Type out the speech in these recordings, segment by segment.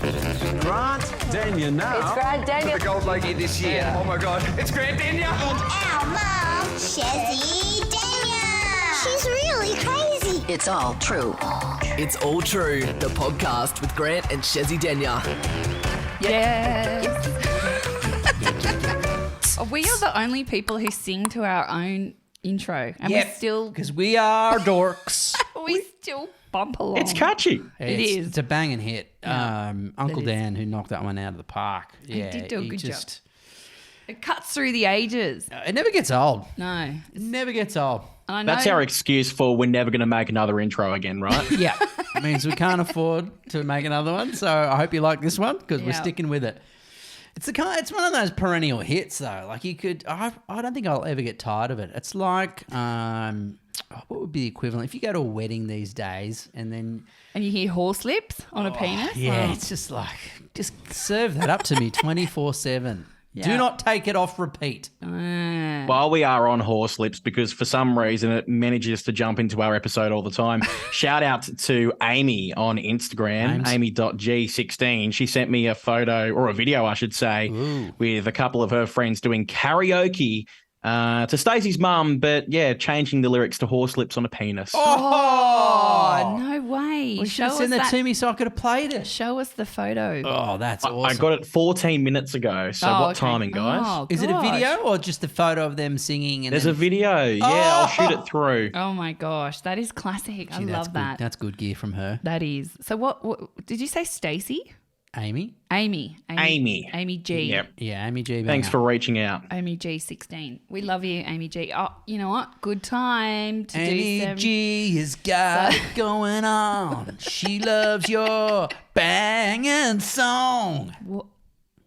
Grant Daniel now. It's Grant Daniel. The gold lady this year. Oh my God, it's Grant Daniel. And our mom, Shezzy Daniel. She's really crazy. It's all true. It's All True, the podcast with Grant and Shezzy Denya. Yes. We are the only people who sing to our own intro, and because we are dorks. we still bump along. It's catchy. It is. It's a banging hit. Yeah. Uncle It is. Dan, who knocked that one out of the park. Yeah, did do a good job. It cuts through the ages. It never gets old. No. It never gets old. And I know, That's our excuse for we're never going to make another intro again, right? Yeah. It means we can't afford to make another one. So I hope you like this one because we're Yeah. sticking with it. It's one of those perennial hits though. Like I don't think I'll ever get tired of it. It's like what would be the equivalent if you go to a wedding these days and then and you hear horse lips on a penis. yeah, Oh. it's just like just serve that up to me 24/7. Yeah. Do not take it off repeat. While we are on horse lips, because for some reason it manages to jump into our episode all the time, shout out to Amy on Instagram, amy.g16. She sent me a photo, or a video, I should say, with a couple of her friends doing karaoke to Stacey's mum, but yeah, changing the lyrics to horse lips on a penis. Oh, no way. Well, you should send that to me so I could have played it. Show us the photo. Oh, that's awesome. I got it 14 minutes ago, so what timing, guys? Oh, Is it a gosh. video or just a photo of them singing? And There's a video. Yeah, I'll shoot it through. Oh my gosh, that is classic. I love that. That's good gear from her. That is. So what did you say, Stacey? Amy? Amy G. Yep. Yeah, Amy G. Thanks for reaching out. Amy G16. We love you, Amy G. Oh, you know what? Good time to Amy do some. G has got it going on. She loves your banging song.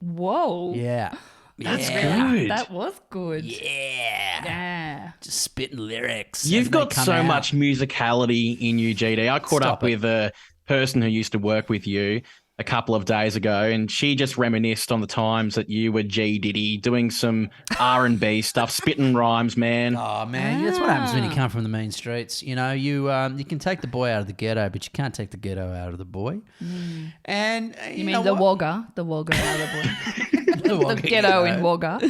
Whoa. Yeah. That's Yeah. good. That was good. Yeah. Yeah. Just spitting lyrics. You've as they got come so out. much musicality in you, GD. I caught Stop up it. with a person who used to work with you a couple of days ago, and she just reminisced on the times that you were G Diddy doing some R&B stuff, spitting rhymes, man. Oh man, that's what happens when you come from the mean streets. You know, you can take the boy out of the ghetto, but you can't take the ghetto out of the boy. And You mean the Wagga? The Wagga out of the boy. The ghetto in Wagga.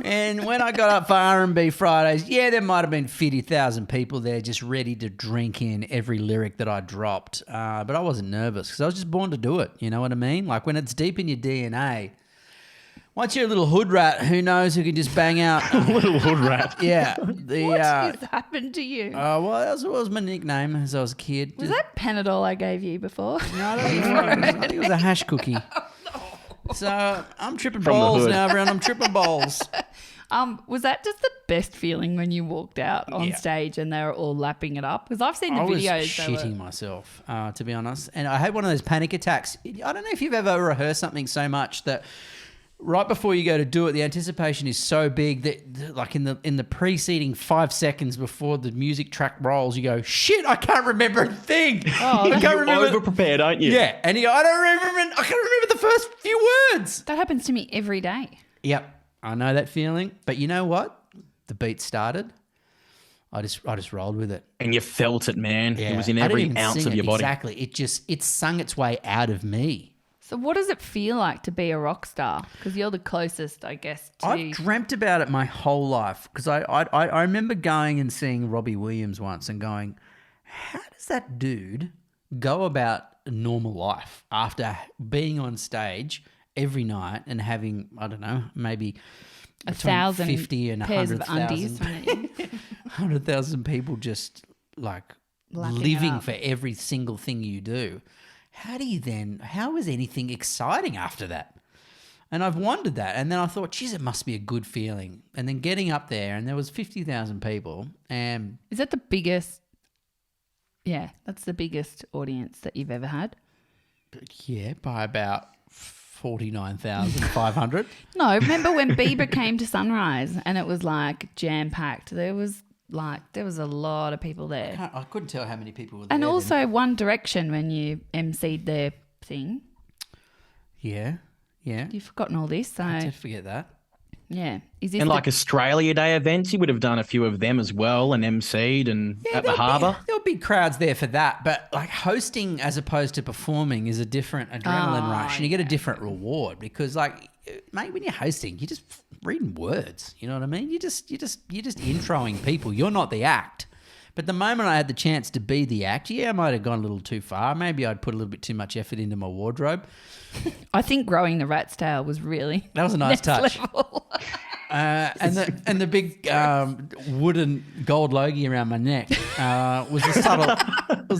And when I got up for R&B Fridays, yeah, there might have been 50,000 people there just ready to drink in every lyric that I dropped. But I wasn't nervous because I was just born to do it. You know what I mean? Like when it's deep in your DNA. Once you're a little hood rat, who knows who can just bang out. Little hood rat. Yeah. What has happened to you? Well, that was my nickname as I was a kid. Was that Panadol I gave you before? No, I think it was a hash cookie. So I'm tripping From the balls hood. now, everyone. I'm tripping balls. Was that just the best feeling when you walked out on stage and they were all lapping it up? Because I've seen the I was videos. shitting myself, to be honest. And I had one of those panic attacks. I don't know if you've ever rehearsed something so much that right before you go to do it, the anticipation is so big that, like in the preceding 5 seconds before the music track rolls, you go, "Shit, I can't remember a thing. I can't You're remember." over-prepared, aren't you? Yeah, and you go, I can't remember the first few words. That happens to me every day. Yep, I know that feeling. But you know what? The beat started. I just rolled with it. And you felt it, man. Yeah. It was in I didn't every even ounce sing of it, your body. Exactly. It sung its way out of me. So what does it feel like to be a rock star? Because you're the closest, I guess, to... I've dreamt about it my whole life because I remember going and seeing Robbie Williams once and going, how does that dude go about a normal life after being on stage every night and having, I don't know, maybe 1,000 50 and pairs of 100,000 undies. 100,000 people just like Lapping it living up. for every single thing you do. How is anything exciting after that? And I've wondered that. And then I thought, geez, it must be a good feeling. And then getting up there and there was 50,000 people and Is that the biggest... Yeah, that's the biggest audience that you've ever had? yeah, by about 49,500. No, remember when Bieber came to Sunrise and it was like jam-packed? There was a lot of people there. I couldn't tell how many people were there. And then. also One Direction when you emceed their thing. Yeah. You've forgotten all this, so... I did forget that. Yeah. Is this And the- like Australia Day events, you would have done a few of them as well and emceed and at the harbour. There'll be crowds there for that, but like hosting as opposed to performing is a different adrenaline rush, and you get a different reward because, like, mate, when you're hosting, you're just reading words. You know what I mean? You're just introing people. You're not the act. But the moment I had the chance to be the act, I might have gone a little too far. Maybe I'd put a little bit too much effort into my wardrobe. I think growing the rat's tail was really That was a nice touch. level. And the big wooden gold logie around my neck was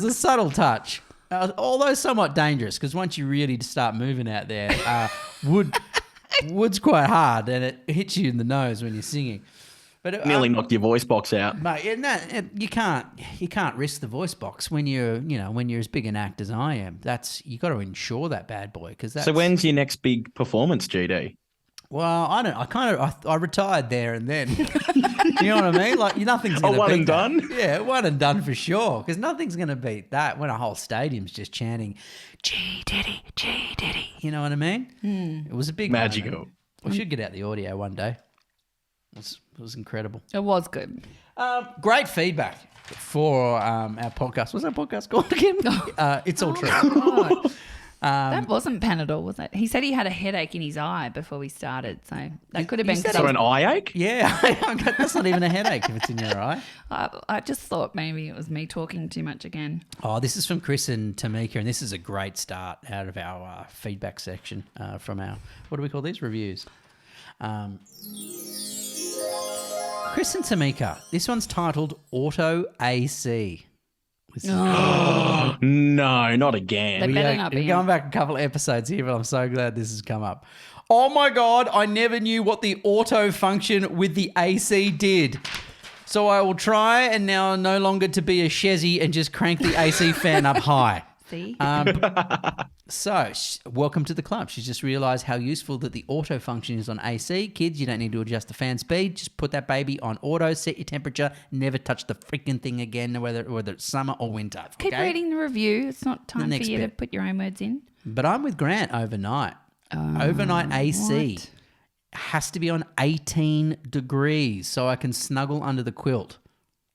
a subtle touch. Although somewhat dangerous, because once you really start moving out there, wood's quite hard and it hits you in the nose when you're singing. But Nearly knocked your voice box out. mate, you can't risk the voice box when you're as big an act as I am. You got to insure that bad boy because that's. So when's your next big performance, GD? Well, I don't. I retired there and then. You know what I mean? Like nothing's going to one beat and that. done? Yeah, one and done for sure. Because nothing's going to beat that when a whole stadium's just chanting "G Diddy, G Diddy." You know what I mean? It was a big Magical. moment. We should get out the audio one day. It was incredible. It was good. Great feedback for our podcast. What's our podcast called again? It's all true. God. That wasn't Panadol, was it? He said he had a headache in his eye before we started, so that could have been. So an eye ache? Yeah, that's not even a headache if it's in your eye. I just thought maybe it was me talking too much again. Oh, this is from Chris and Tamika, and this is a great start out of our feedback section from our, what do we call these? Reviews. Chris and Tamika, this one's titled Auto AC. No, not again. They better not We're be. going back a couple of episodes here, but I'm so glad this has come up. Oh my God, I never knew what the auto function with the AC did. So I will try and now no longer to be a chezzy and just crank the AC fan up high. See? Welcome to the club. She's just realised how useful that the auto function is on AC. Kids, you don't need to adjust the fan speed. Just put that baby on auto, set your temperature, never touch the freaking thing again, whether it's summer or winter. Keep okay? reading the review. It's not time for next you to bit. put your own words in. But I'm with Grant overnight. Overnight AC what? has to be on 18 degrees so I can snuggle under the quilt.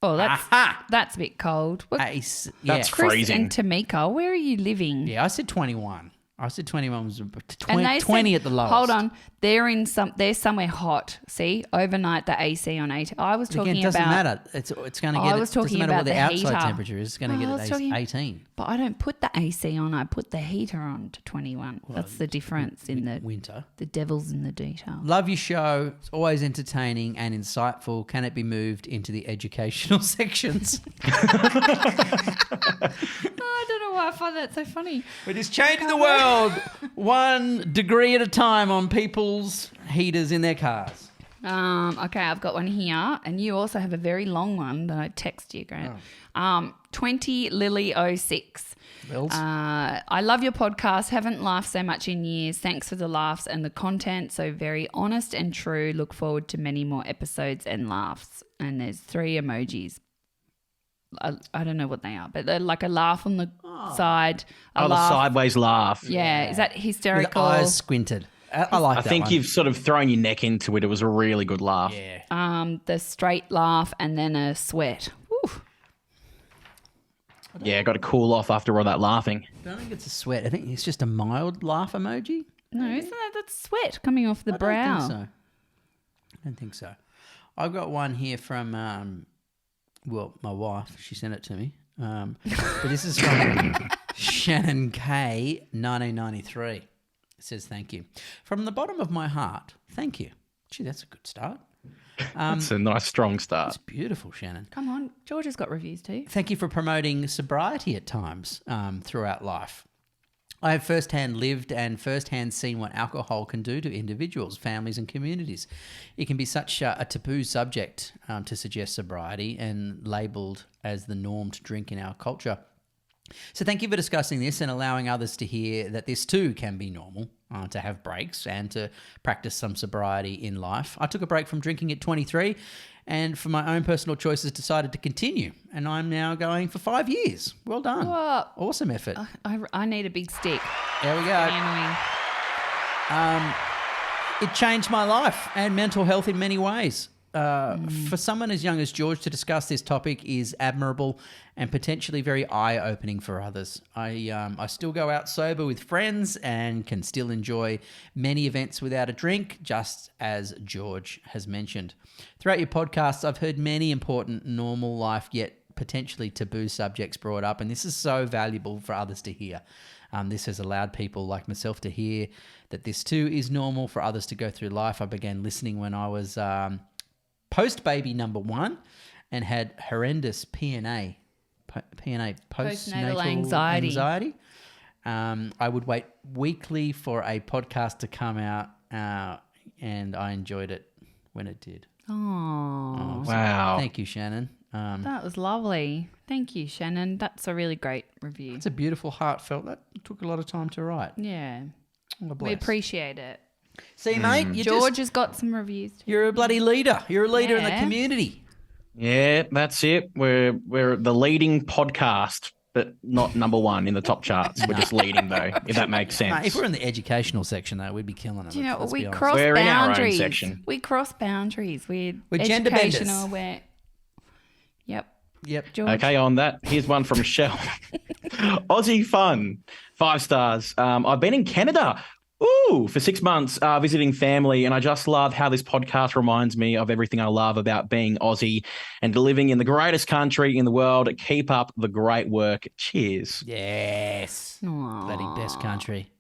Oh, Aha! that's a bit cold. What, AC, yeah. That's Chris freezing. and Tamika, where are you living? Yeah, I said 21. I said 21 was And 20, they 20 said- at the lowest. Hold on, they're somewhere hot. See, overnight the AC on 8. I was talking Again, it doesn't about. matter. It's going to I get. was It doesn't talking matter about what the the outside heater. temperature is. It's going to I get was at talking- 18. But I don't put the AC on. I put the heater on to 21. That's the difference in the Winter. the devil's in the detail. Love your show. It's always entertaining and insightful. Can it be moved into the educational sections? I don't know why I find that so funny. It is changing the world 1 degree at a time on people's heaters in their cars. Okay, I've got one here, and you also have a very long one that I text you, Grant. 20 Lily 06. Wills? I love your podcast. Haven't laughed so much in years. Thanks for the laughs and the content. So very honest and true. Look forward to many more episodes and laughs. And there's 3 emojis. I don't know what they are, but they're like a laugh on the side. A The laugh. sideways laugh. Yeah, is that With hysterical? the eyes squinted. I like I that think one. you've sort of thrown your neck into it. It was a really good laugh. Yeah. The straight laugh and then a sweat. Woo. Yeah, got to cool off after all that laughing. I don't think it's a sweat. I think it's just a mild laugh emoji. No, isn't that's sweat coming off the brow? I don't think so. I've got one here from, my wife. She sent it to me. But this is from Shannon K, 1993. It says, thank you. From the bottom of my heart, thank you. Gee, that's a good start. It's a nice, strong start. It's beautiful, Shannon. Come on, George has got reviews too. Thank you for promoting sobriety at times throughout life. I have firsthand lived and firsthand seen what alcohol can do to individuals, families and communities. It can be such a taboo subject to suggest sobriety and labelled as the norm to drink in our culture. So thank you for discussing this and allowing others to hear that this too can be normal, to have breaks and to practice some sobriety in life. I took a break from drinking at 23 and for my own personal choices decided to continue. And I'm now going for 5 years. Well done. Whoa. Awesome effort. I need a big stick. There we go. Annoying. It changed my life and mental health in many ways. For someone as young as George to discuss this topic is admirable and potentially very eye-opening for others. I still go out sober with friends and can still enjoy many events without a drink, just as George has mentioned. Throughout your podcasts, I've heard many important normal life yet potentially taboo subjects brought up, and this is so valuable for others to hear. This has allowed people like myself to hear that this too is normal for others to go through life. I began listening when I was post-baby number 1 and had horrendous PNA, postnatal anxiety. I would wait weekly for a podcast to come out, and I enjoyed it when it did. Oh, Wow. Thank you, Shannon. that was lovely. Thank you, Shannon. That's a really great review. It's a beautiful, heartfelt. That took a lot of time to write. Yeah. Oh, We bless. appreciate it. See, mate, George has got some reviews too. you're a bloody leader. You're a leader in the Yeah. community. Yeah, that's it. We're the leading podcast, but not number 1 in the top charts. We're just leading, though, if that makes sense. Mate, if we're in the educational section, though, we'd be killing it. Do you know, let's we be honest. cross We're in our own boundaries. section. We cross boundaries. We're gender benders. educational. We're Yep. Yep. George. Okay, on that, here's one from Shell. Aussie fun, 5 stars. I've been in Canada. For 6 months visiting family, and I just love how this podcast reminds me of everything I love about being Aussie and living in the greatest country in the world. Keep up the great work. Cheers. Yes. Aw. Bloody best country.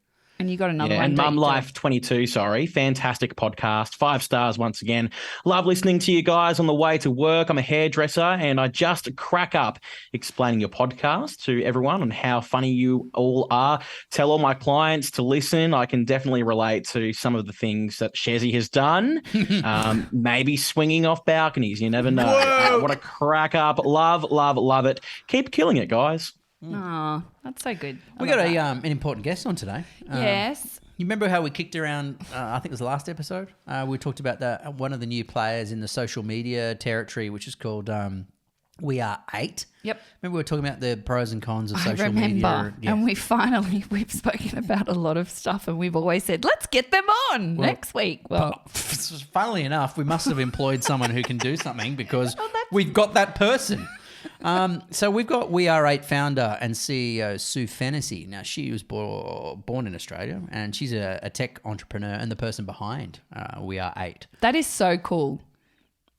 And you got another Yeah, one. and don't Mum you, Life 22, sorry. Fantastic podcast. 5 stars once again. Love listening to you guys on the way to work. I'm a hairdresser and I just crack up explaining your podcast to everyone and how funny you all are. Tell all my clients to listen. I can definitely relate to some of the things that Shezzy has done. Maybe swinging off balconies. You never know. What a crack up. Love, love, love it. Keep killing it, guys. Oh, that's so good. I We love got that. an important guest on today. Yes. You remember how we kicked around, I think it was the last episode, we talked about one of the new players in the social media territory, which is called We Are 8. Yep. Remember we were talking about the pros and cons of I social remember. media? Yeah. And we've spoken about a lot of stuff and we've always said, let's get them on next week. Well, Funnily enough, we must have employed someone who can do something because Oh, we've got that person. So we've got We Are 8 founder and CEO Sue Fennessy. Now, she was born in Australia and she's a tech entrepreneur and the person behind We Are 8. that is so cool.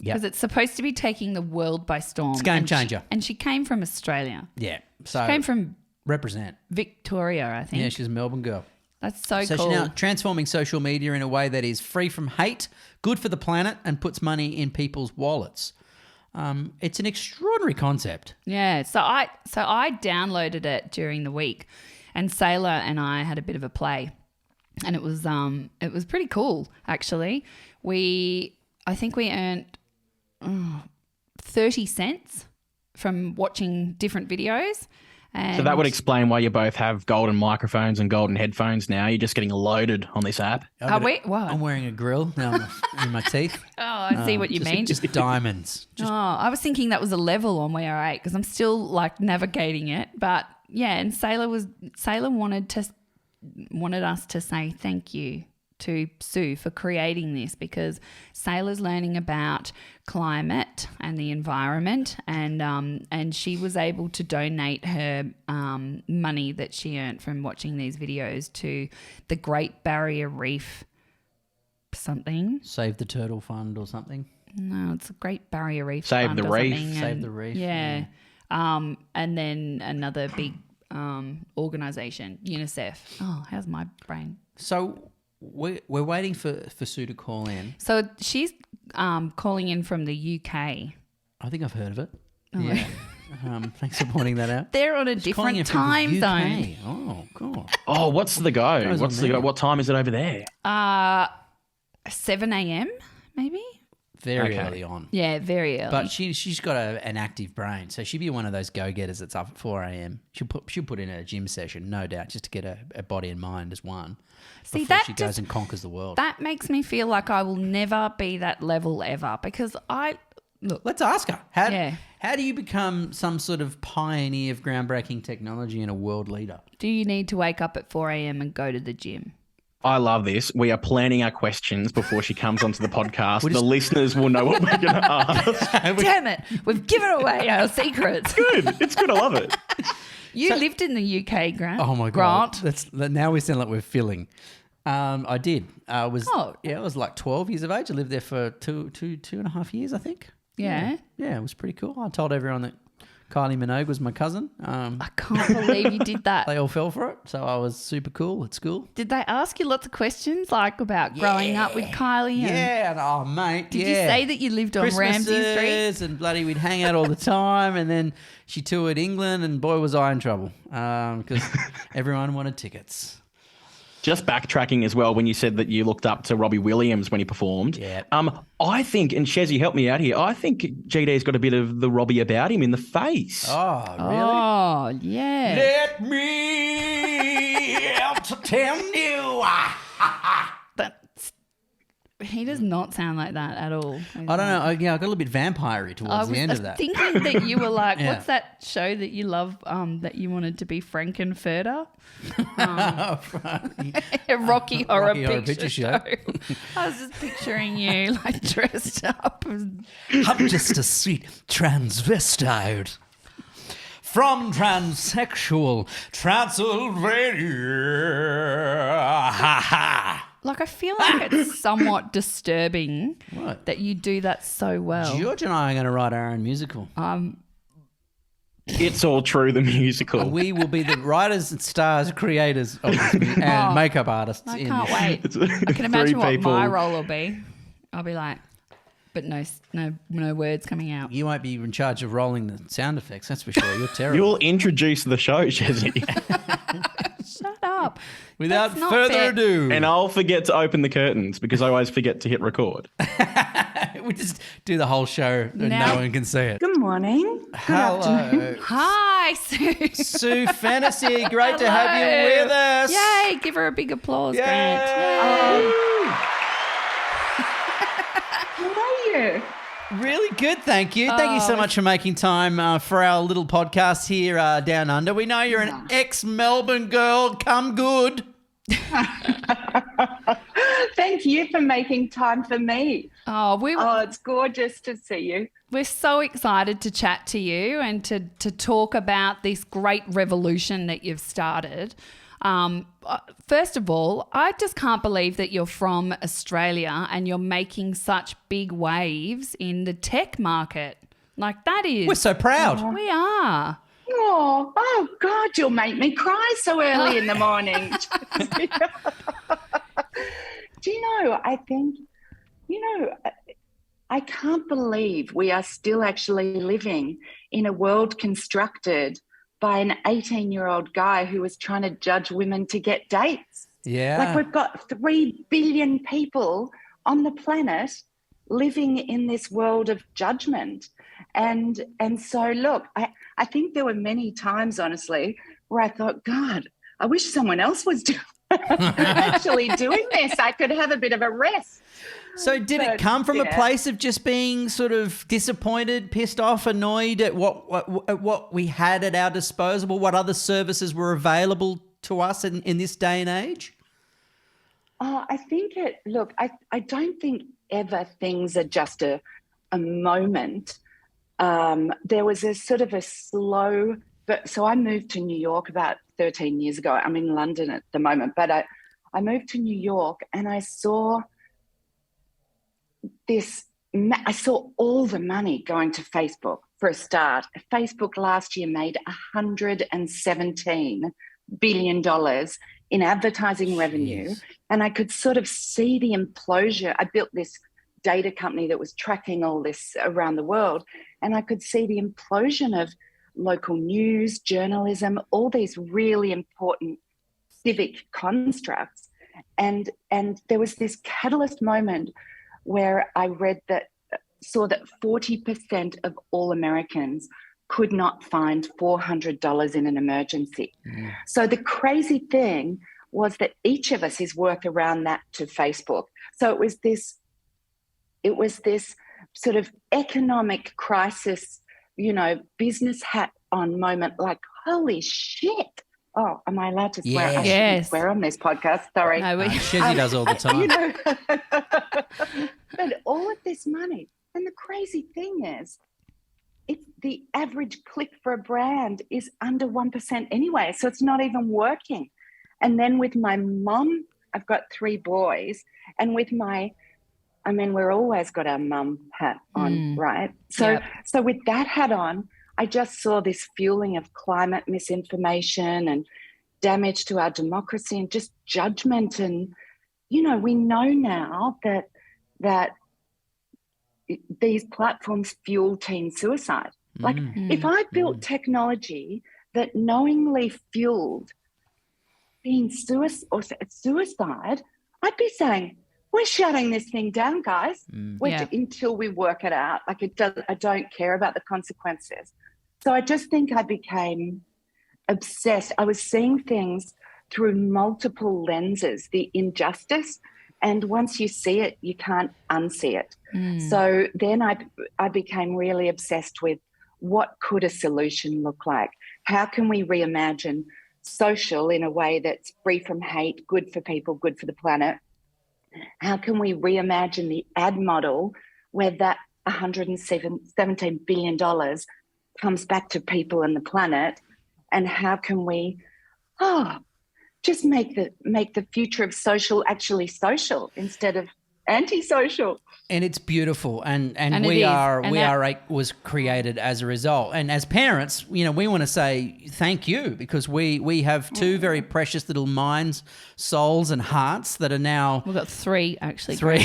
Yep. Because it's supposed to be taking the world by storm. It's a game And changer. and she came from Australia. Yeah. So Came from represent. Victoria, I think. Yeah, she's a Melbourne girl. That's so So cool. she's now transforming social media in a way that is free from hate, good for the planet, and puts money in people's wallets. It's an extraordinary concept. Yeah, so I downloaded it during the week, and Sailor and I had a bit of a play, and it was pretty cool actually. I think we earned 30 cents from watching different videos. And So that would explain why you both have golden microphones and golden headphones now. You're just getting loaded on this app. What? I'm wearing a grill now in my teeth. Oh, I see what you mean. Just diamonds. I was thinking that was a level on where I ate because I'm still like navigating it. But yeah, and Sailor wanted us to say thank you to Sue for creating this because Sailor's learning about climate and the environment and she was able to donate her money that she earned from watching these videos to the Great Barrier Reef something. Save the Turtle Fund or something. No, it's a Great Barrier Reef. Save Fund the or reef. something, Save and- the reef, Yeah. And then another big organisation, Unicef. Oh, how's my brain? So we're waiting for Sue to call in. So she's calling in from the UK. I think I've heard of it. Oh. Yeah. Thanks for pointing that out. They're on a She's calling different in from the time UK. zone. Oh, God. Oh, what's the go? Goes What's on the go? there. What time is it over there? 7 a.m. maybe? Very Okay. early on. Yeah, very early. But she's got an active brain, so she'd be one of those go-getters that's up at 4 a.m. She'll put in a gym session, no doubt, just to get her body and mind as one See, before that she goes just- and conquers the world. that makes me feel like I will never be that level ever because Let's ask her. Yeah. How do you become some sort of pioneer of groundbreaking technology and a world leader? do you need to wake up at 4 a.m. and go to the gym? I love this. We are planning our questions before she comes onto the podcast. The listeners will know what we're going to ask. Damn it. We've given away our secrets. Good. It's good. I love it. You lived in the UK, Grant. Oh my God. Now we sound like we're filling. I did. I was like 12 years of age. I lived there for two and a half years, I think. Yeah. Yeah, it was pretty cool. I told everyone that Kylie Minogue was my cousin. I can't believe you did that. They all fell for it, so I was super cool at school. Did they ask you lots of questions, like about growing up with Kylie? Yeah, oh mate. Did you say that you lived on Ramsay Street? And bloody, we'd hang out all the time. And then she toured England, and boy, was I in trouble because everyone wanted tickets. Just backtracking as well, when you said that you looked up to Robbie Williams when he performed. Yeah. I think, and Shezzy, help me out here, I think GD's got a bit of the Robbie about him in the face. Oh, really? Oh, yeah. Let me tell you. He does not sound like that at all. I don't know. I got a little bit vampire-y towards the end of that. I was thinking that you were like, Yeah. what's that show that you love that you wanted to be Frankenfurter? A Rocky Horror Picture Show. I was just picturing you like dressed up. I'm just a sweet transvestite from transsexual Transylvania. Like, I feel like it's somewhat disturbing What? that you do that so well. George and I are going to write our own musical. It's All True, the musical. We will be the writers and stars, creators of this and makeup artists. I in can't this. wait. I can imagine what my role will be. I'll be like, but no words coming out. You won't be in charge of rolling the sound effects, that's for sure. You're terrible. You'll introduce the show, Shezzy. Shut up. Without That's not further fair. ado. And I'll forget to open the curtains because I always forget to hit record. We just do the whole show and Now- no one can see it. Good morning. Hello. Hi, Sue. Sue Fantasy, great to have you with us. Yay, give her a big applause, Yay. Grant. How are you? Really good, thank you. Thank you so much for making time for our little podcast here down under. We know you're an ex-Melbourne girl. Come good. Thank you for making time for me. Oh, It's gorgeous to see you. we're so excited to chat to you and to talk about this great revolution that you've started. First of all, I just can't believe that you're from Australia and you're making such big waves in the tech market. Like, that is... We're so proud. We are. Oh God, you'll make me cry so early in the morning. Do you know, I think, I can't believe we are still actually living in a world constructed by an 18-year-old guy who was trying to judge women to get dates. Yeah. Like, we've got 3 billion people on the planet living in this world of judgment. And so, look, I think there were many times, honestly, where I thought, God, I wish someone else was actually doing this. I could have a bit of a rest. So did it come from a place of just being sort of disappointed, pissed off, annoyed at what we had at our disposal, what other services were available to us in this day and age? I think I don't think ever things are just a moment. There was a sort of a slow, so I moved to New York about 13 years ago. I'm in London at the moment, but I moved to New York and I saw all the money going to Facebook for a start. Facebook last year made $117 billion in advertising revenue. Yes. And I could sort of see the implosion. I built this data company that was tracking all this around the world. And I could see the implosion of local news, journalism, all these really important civic constructs. And there was this catalyst moment where I saw that 40% of all Americans could not find $400 in an emergency. Mm. So the crazy thing was that each of us is worth around that to Facebook. So it was this sort of economic crisis, business hat on moment, like, holy shit, Oh, am I allowed to swear? I shouldn't Yes. swear on this podcast. Sorry. No, Shezzy does all the time. You know, but all of this money, and the crazy thing is, it's the average click for a brand is under 1% anyway, so it's not even working. And then with my mum, I've got 3 boys, and with we're always got our mum hat on, right? So with that hat on, I just saw this fueling of climate misinformation and damage to our democracy and just judgment. And, we know now that these platforms fuel teen suicide. Like if I built technology that knowingly fueled teen suicide, I'd be saying, we're shutting this thing down, guys, until we work it out. Like I don't care about the consequences. So I just think I became obsessed. I was seeing things through multiple lenses, the injustice, and once you see it, you can't unsee it. So then I became really obsessed with what could a solution look like? How can we reimagine social in a way that's free from hate, good for people, good for the planet? How can we reimagine the ad model where that $117 billion comes back to people and the planet? And how can we just make the future of social actually social instead of antisocial? And it's beautiful, and And we it is. are And we that- are was created as a result. And as parents, we want to say thank you, because we have 2 very precious little minds, souls, and hearts that are now We've got 3 actually. 3.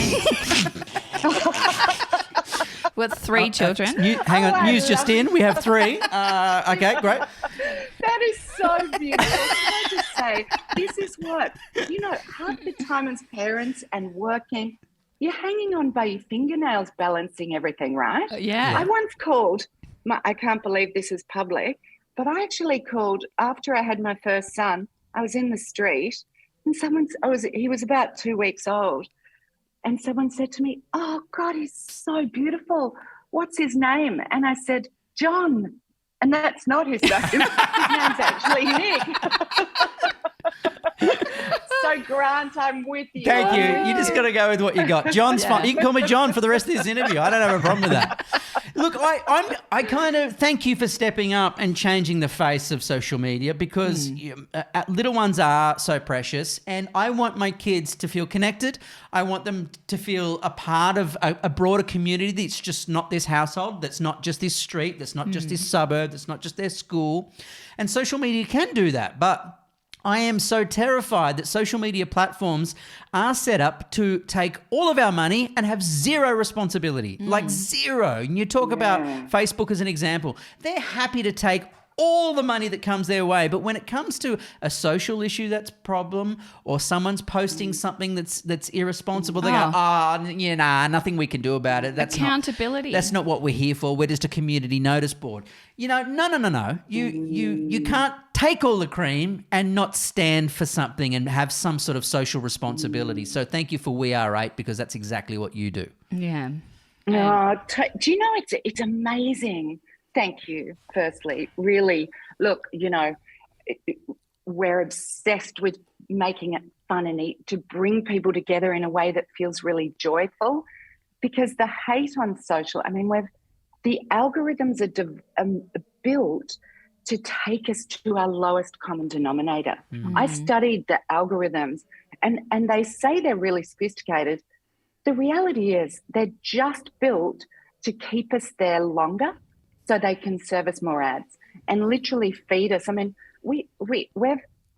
We've got 3 children. Hang on, news just in. We have 3. Okay, great. That is so beautiful. Can I just say, this is what, half the time as parents and working, you're hanging on by your fingernails balancing everything, right? Yeah. I once called, I can't believe this is public, but I actually called after I had my first son. I was in the street and he was about 2 weeks old. And someone said to me, "Oh, God, he's so beautiful. What's his name?" And I said, "John." And that's not his name. His name's actually Nick. So, Grant, I'm with you. Thank you. You just got to go with what you got. John's fine. You can call me John for the rest of this interview. I don't have a problem with that. Look, I kind of thank you for stepping up and changing the face of social media, because little ones are so precious, and I want my kids to feel connected. I want them to feel a part of a broader community that's just not this household, that's not just this street, that's not just this suburb, that's not just their school. And social media can do that, but I am so terrified that social media platforms are set up to take all of our money and have zero responsibility, like zero. And you talk about Facebook as an example. They're happy to take all the money that comes their way, but when it comes to a social issue that's a problem, or someone's posting something that's irresponsible, they go, nothing we can do about it. That's Accountability. That's not what we're here for. We're just a community notice board. No. You can't take all the cream and not stand for something and have some sort of social responsibility. So thank you for We Are 8, because that's exactly what you do. Yeah. Do you know, it's amazing. Thank you, firstly. Really, look, we're obsessed with making it fun and neat to bring people together in a way that feels really joyful, because the hate on social, the algorithms are built to take us to our lowest common denominator. I studied the algorithms, and they say they're really sophisticated. The reality is they're just built to keep us there longer, so they can serve us more ads and literally feed us. We're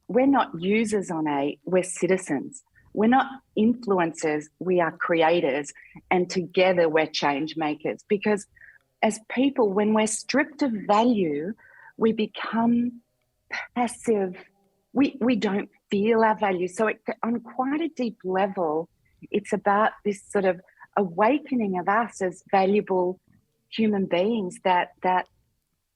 not users we're citizens. We're not influencers, we are creators, and together we're change makers. Because as people, when we're stripped of value, we become passive. We don't feel our value. So on quite a deep level, it's about this sort of awakening of us as valuable human beings that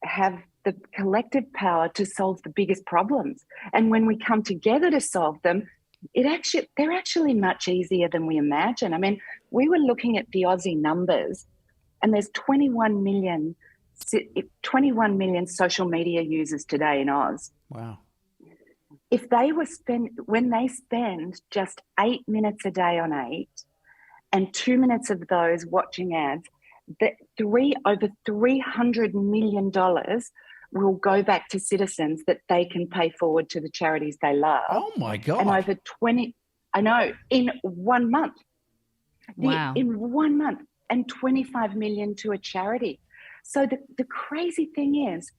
have the collective power to solve the biggest problems. And when we come together to solve them, they're actually much easier than we imagine. We were looking at the Aussie numbers, and there's 21 million social media users today in Oz. Wow. if they were when they spend just 8 minutes a day on 8 and 2 minutes of those watching ads, that over $300 million will go back to citizens that they can pay forward to the charities they love. Oh my God. And over 20, I know, in 1 month. Wow. In 1 month, and 25 million to a charity. So the crazy thing is,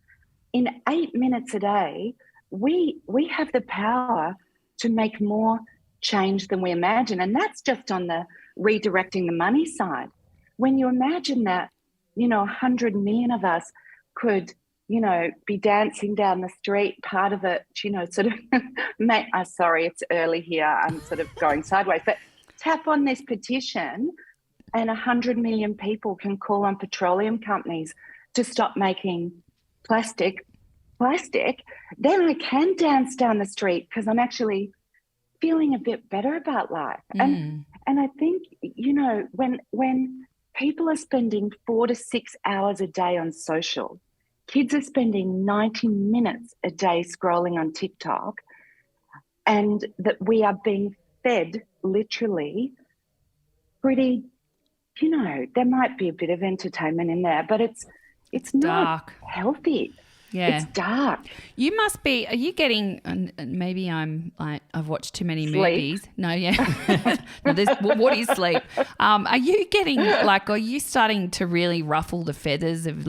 in 8 minutes a day, we have the power to make more change than we imagine. And that's just on the redirecting the money side. When you imagine that, 100 million of us could, be dancing down the street, part of it, sort of, sorry, it's early here, I'm sort of going sideways, but tap on this petition and 100 million people can call on petroleum companies to stop making plastic, then I can dance down the street because I'm actually feeling a bit better about life. And I think, when people are spending 4 to 6 hours a day on social, kids are spending 90 minutes a day scrolling on TikTok, and that we are being fed literally pretty, there might be a bit of entertainment in there, but it's not dark. Healthy. Yeah. It's dark. You must be, are you getting, and maybe I'm like, I've watched too many Sleep. movies. No, yeah. No, what is sleep? Are you getting, are you starting to really ruffle the feathers of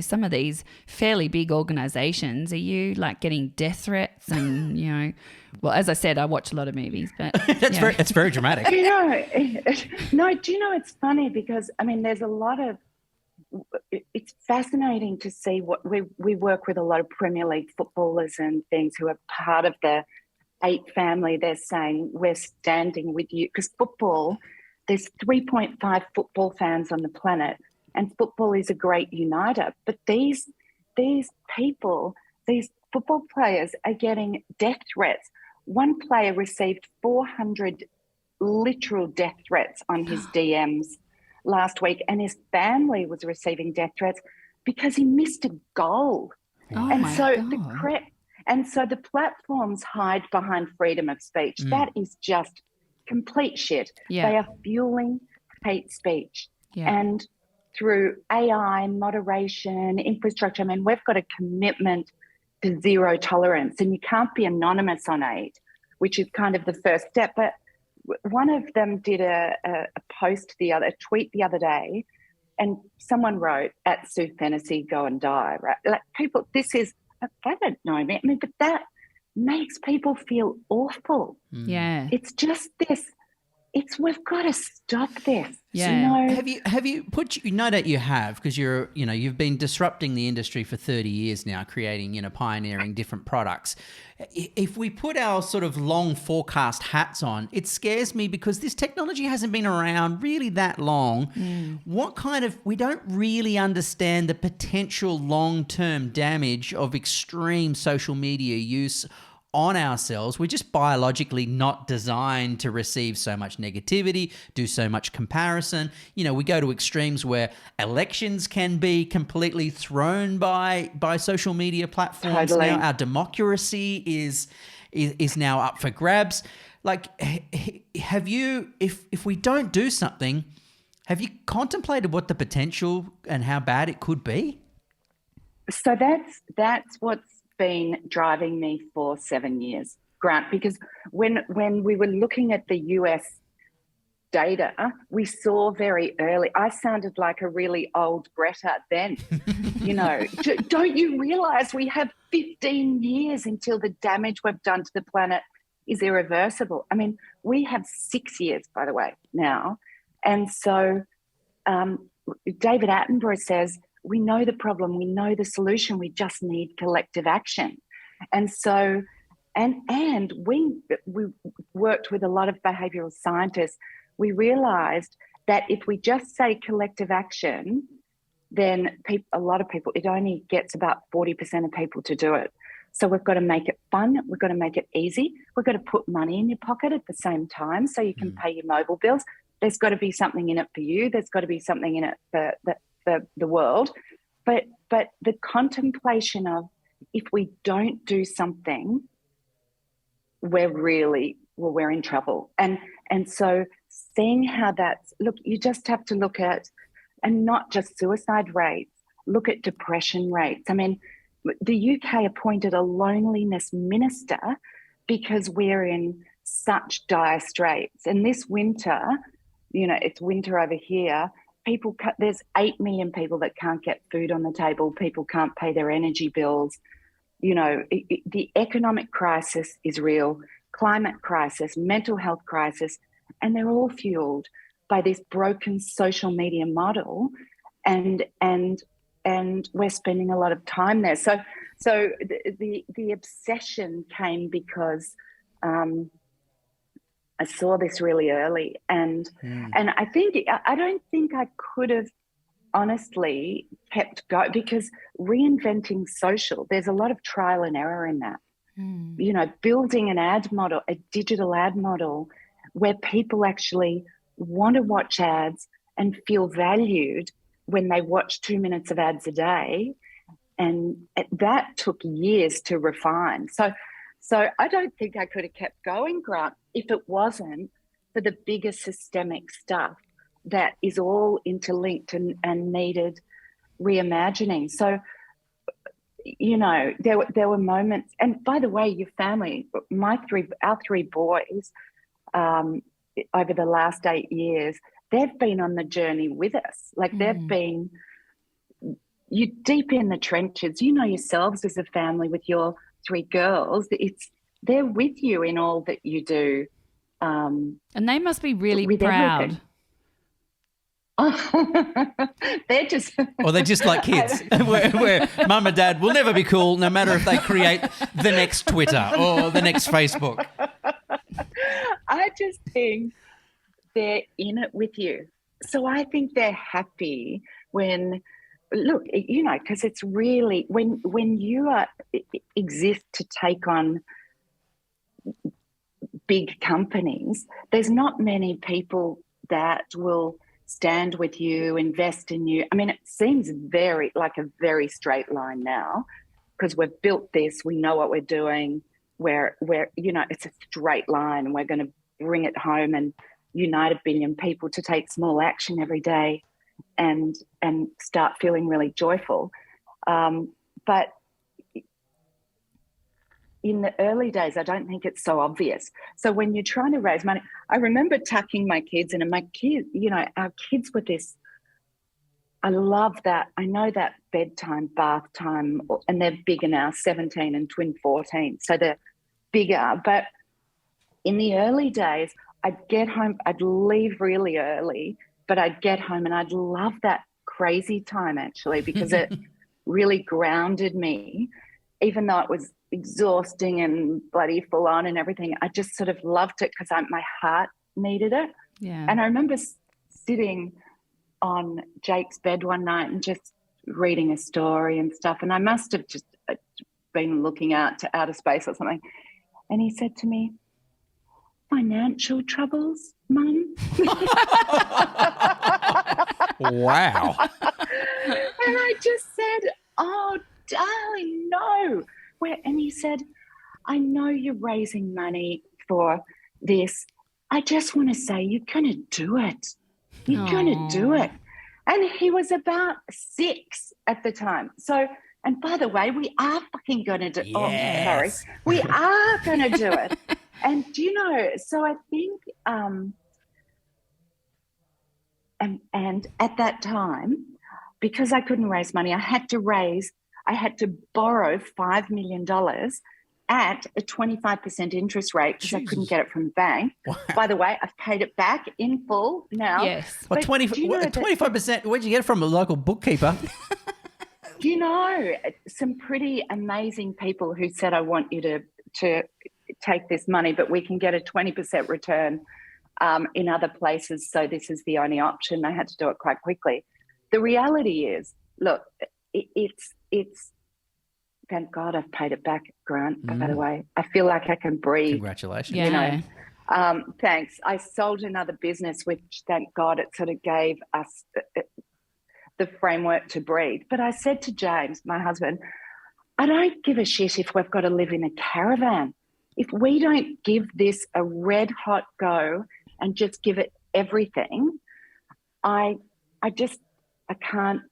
some of these fairly big organizations? Are you getting death threats and, well, as I said, I watch a lot of movies, but That's very dramatic. Do you know, it's funny because, there's a lot of, it's fascinating to see what we work with a lot of Premier League footballers and things who are part of the 8 family. They're saying, we're standing with you, because football, there's 3.5 football fans on the planet, and football is a great uniter. But these people, these football players are getting death threats. One player received 400 literal death threats on his DMs last week, and his family was receiving death threats because he missed a goal. Oh and my so God. the platforms hide behind freedom of speech. That is just complete shit. Yeah. They are fueling hate speech. Yeah. And through AI, moderation, infrastructure, we've got a commitment to zero tolerance, and you can't be anonymous on 8, which is kind of the first step. But one of them did a tweet the other day, and someone wrote, "At Sue Fennessy, go and die." Right? People, they don't know me. But that makes people feel awful. Yeah. It's just this. We've got to stop this. Yeah. Have you put, no doubt you have, because you've been disrupting the industry for 30 years now, creating, pioneering different products. If we put our sort of long forecast hats on, it scares me because this technology hasn't been around really that long. We don't really understand the potential long-term damage of extreme social media use on ourselves. We're just biologically not designed to receive so much negativity, do so much comparison. We go to extremes where elections can be completely thrown by social media platforms. Totally. Now our democracy is now up for grabs. Have you, if we don't do something, have you contemplated what the potential and how bad it could be? So that's what's been driving me for 7 years, Grant, because when we were looking at the US data, we saw very early, I sounded like a really old Greta then, don't you realize we have 15 years until the damage we've done to the planet is irreversible? We have 6 years, by the way, now. And so David Attenborough says, we know the problem, we know the solution, we just need collective action. And so, and we worked with a lot of behavioural scientists. We realised that if we just say collective action, then a lot of people, it only gets about 40% of people to do it. So we've got to make it fun. We've got to make it easy. We've got to put money in your pocket at the same time so you can pay your mobile bills. There's got to be something in it for you. There's got to be something in it for the world. But the contemplation of, if we don't do something, we're in trouble. And so seeing how that's, look, you just have to look at, and not just suicide rates, look at depression rates. I mean, the UK appointed a loneliness minister because we're in such dire straits. And this winter, it's winter over here, there's 8 million people that can't get food on the table. People can't pay their energy bills. The economic crisis is real, climate crisis, mental health crisis, and they're all fueled by this broken social media model, and we're spending a lot of time there. So the obsession came because I saw this really early, and I don't think I could have honestly kept going, because reinventing social, there's a lot of trial and error in that. Building an ad model, a digital ad model, where people actually want to watch ads and feel valued when they watch 2 minutes of ads a day. And that took years to refine. So I don't think I could have kept going, Grant, if it wasn't for the bigger systemic stuff that is all interlinked and needed reimagining. So, there were moments, and by the way, your family, our three boys, over the last 8 years, they've been on the journey with us. Like they've been, you deep in the trenches, yourselves as a family with your 3 girls, they're with you in all that you do. And they must be really proud. Everything. They're just like kids where mum and dad will never be cool, no matter if they create the next Twitter or the next Facebook. I just think they're in it with you. So I think they're happy when, look, because it's really, when you exist to take on big companies, there's not many people that will stand with you, invest in you. I mean, it seems like a very straight line now, because we've built this, we know what we're doing, where it's a straight line, and we're going to bring it home and unite 1 billion people to take small action every day and start feeling really joyful. But in the early days, I don't think it's so obvious. So when you're trying to raise money, I remember tucking my kids in, and my kids, our kids were this, I love that. I know that bedtime, bath time, and they're bigger now, 17 and twin 14. So they're bigger. But in the early days, I'd get home, I'd leave really early, but I'd get home and I'd love that crazy time actually, because it really grounded me, even though it was exhausting and bloody full on and everything. I just sort of loved it because my heart needed it. Yeah. And I remember sitting on Jake's bed one night and just reading a story and stuff, and I must have just been looking out to outer space or something, and he said to me, "Financial troubles, Mum?" Wow. And I just said, "Oh, darling, no." And he said, "I know you're raising money for this. I just want to say you're going to do it. You're going to do it." And he was about 6 at the time. So, and by the way, we are fucking going to do it. Yes. Oh, sorry. We are going to do it. And so I think, and at that time, because I couldn't raise money, I had to borrow $5 million at a 25% interest rate because I couldn't get it from the bank. Wow. By the way, I've paid it back in full now. Yes. Well, 25%, where'd you get it from? A local bookkeeper? Some pretty amazing people who said, "I want you to take this money, but we can get a 20% return in other places, so this is the only option." I had to do it quite quickly. The reality is, look, it's thank God I've paid it back, Grant, by the way. I feel like I can breathe. Congratulations. Yeah. Thanks. I sold another business, which thank God it sort of gave us the framework to breathe. But I said to James, my husband, I don't give a shit if we've got to live in a caravan. if we don't give this a red hot go and just give it everything, I can't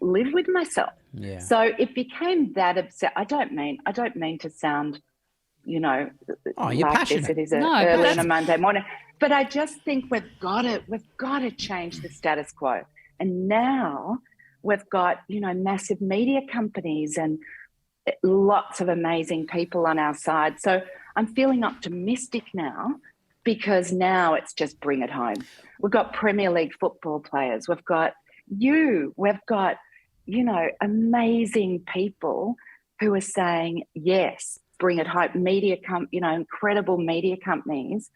live with myself. Yeah. So it became that upset. I don't mean to sound, you're like passionate. this. It is No, early but on a Monday morning. But I just think we've got to change the status quo. And now we've got, massive media companies and lots of amazing people on our side. So I'm feeling optimistic now, because now it's just bring it home. We've got Premier League football players. We've got amazing people who are saying, yes, bring it home. Incredible media companies.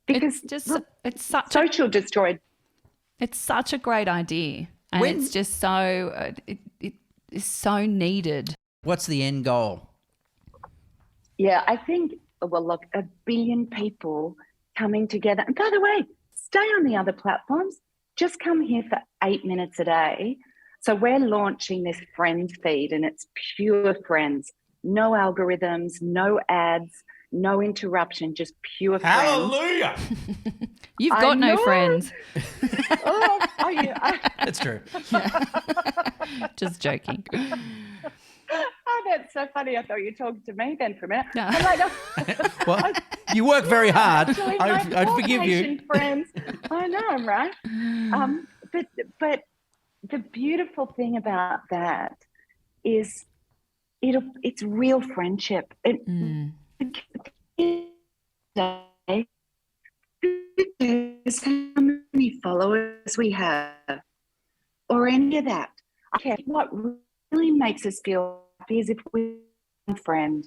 Because social destroyed. It's such a great idea. And it's just so, it is so needed. What's the end goal? Yeah, I think, well, look, 1 billion people coming together. And by the way, stay on the other platforms. Just come here for 8 minutes a day. So we're launching this friend feed, and it's pure friends. No algorithms, no ads, no interruption, just pure friends. Hallelujah! You've got no friends. Yeah. That's true. Just joking. Oh, that's so funny. I thought you were talking to me then for a minute. No. I'm like, Well, you work very hard. actually, I'd forgive you. Asian friends. I know, right? But the beautiful thing about that is it's real friendship. Is how many followers we have or any of that. Okay, what really makes us feel happy is if we have one friend.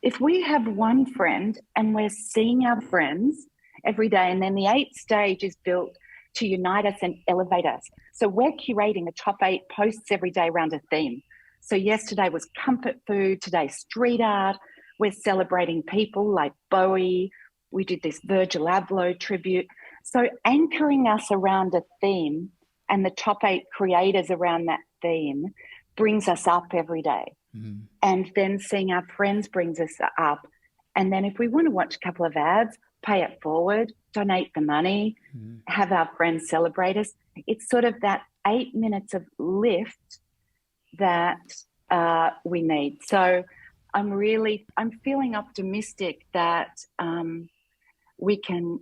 If we have one friend and we're seeing our friends every day, and then the 8th stage is built to unite us and elevate us. So we're curating the top 8 posts every day around a theme. So yesterday was comfort food, today street art. We're celebrating people like Bowie. We did this Virgil Abloh tribute. So anchoring us around a theme and the top 8 creators around that theme brings us up every day. Mm-hmm. And then seeing our friends brings us up. And then if we want to watch a couple of ads, pay it forward, donate the money, have our friends celebrate us. It's sort of that 8 minutes of lift that we need. So I'm feeling optimistic that we can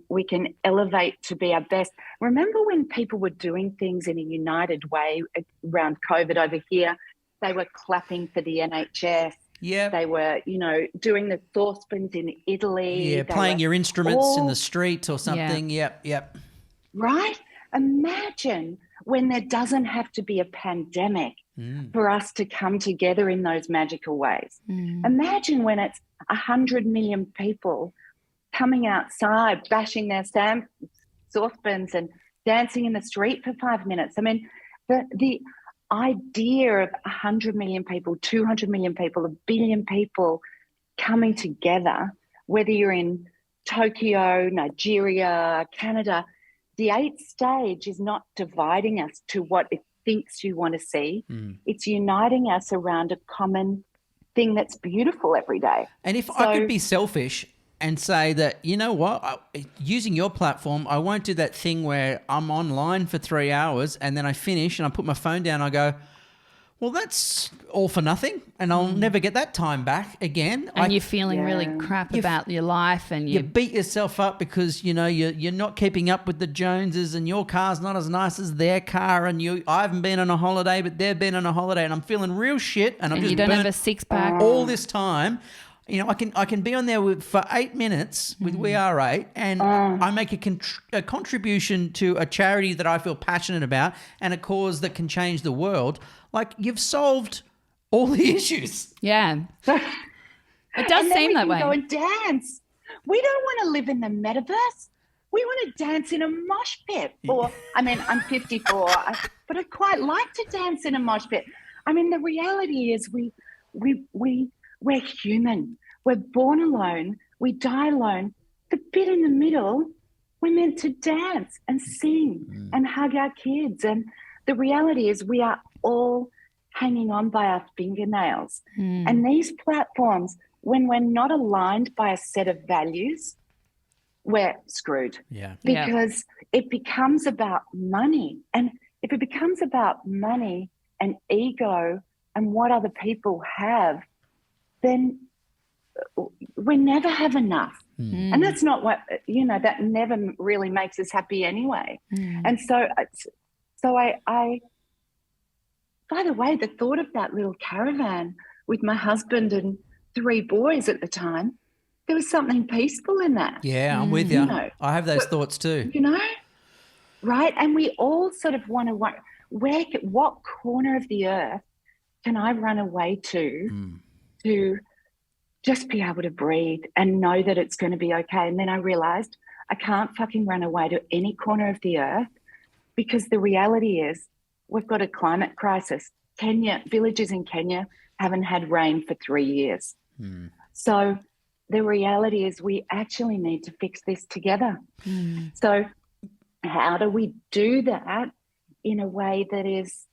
elevate to be our best. Remember when people were doing things in a united way around COVID over here? They were clapping for the NHS. Yeah. They were, doing the saucepans in Italy. Yeah, playing your instruments in the street or something. Yeah. Yep. Right? Imagine when there doesn't have to be a pandemic for us to come together in those magical ways. Imagine when it's 100 million people coming outside, bashing their saucepans and dancing in the street for 5 minutes. I mean, the idea of 100 million people, 200 million people, 1 billion people coming together, whether you're in Tokyo, Nigeria, Canada, the 8th stage is not dividing us to what it thinks you want to see. It's uniting us around a common thing that's beautiful every day. And if I could be selfish and say that, you know what, using your platform, I won't do that thing where I'm online for 3 hours and then I finish and I put my phone down and I go, well, that's all for nothing and I'll never get that time back again. And you're feeling really crap about your life, and you beat yourself up because, you're not keeping up with the Joneses and your car's not as nice as their car, and I haven't been on a holiday, but they've been on a holiday, and I'm feeling real shit, and you don't have a six-pack all this time. I can be on there for 8 minutes with We Are 8, and I make a contribution to a charity that I feel passionate about and a cause that can change the world. Like, you've solved all the issues. Yeah. It does seem that way. Go and dance. We don't want to live in the metaverse. We want to dance in a mosh pit. Or, I'm 54, but I quite like to dance in a mosh pit. The reality is we're human. We're born alone. We die alone. The bit in the middle, we're meant to dance and sing and hug our kids. And the reality is we are all hanging on by our fingernails. And these platforms when we're not aligned by a set of values, we're screwed. Yeah. Because it becomes about money. And if it becomes about money and ego and what other people have, then we never have enough. And that's not what, that never really makes us happy anyway. And so I, by the way, the thought of that little caravan with my husband and 3 boys at the time, there was something peaceful in that. Yeah, I'm with you. I have those thoughts too. Right? And we all sort of want to, what corner of the earth can I run away to just be able to breathe and know that it's going to be okay? And then I realized I can't fucking run away to any corner of the earth, because the reality is we've got a climate crisis. Villages in Kenya haven't had rain for 3 years. So the reality is we actually need to fix this together. So how do we do that in a way that is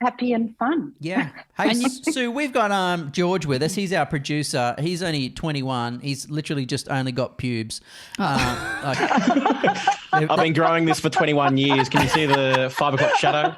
happy and fun? Yeah. Hey, Sue, we've got George with us. He's our producer. He's only 21. He's literally just only got pubes. I've been growing this for 21 years. Can you see the 5 o'clock shadow?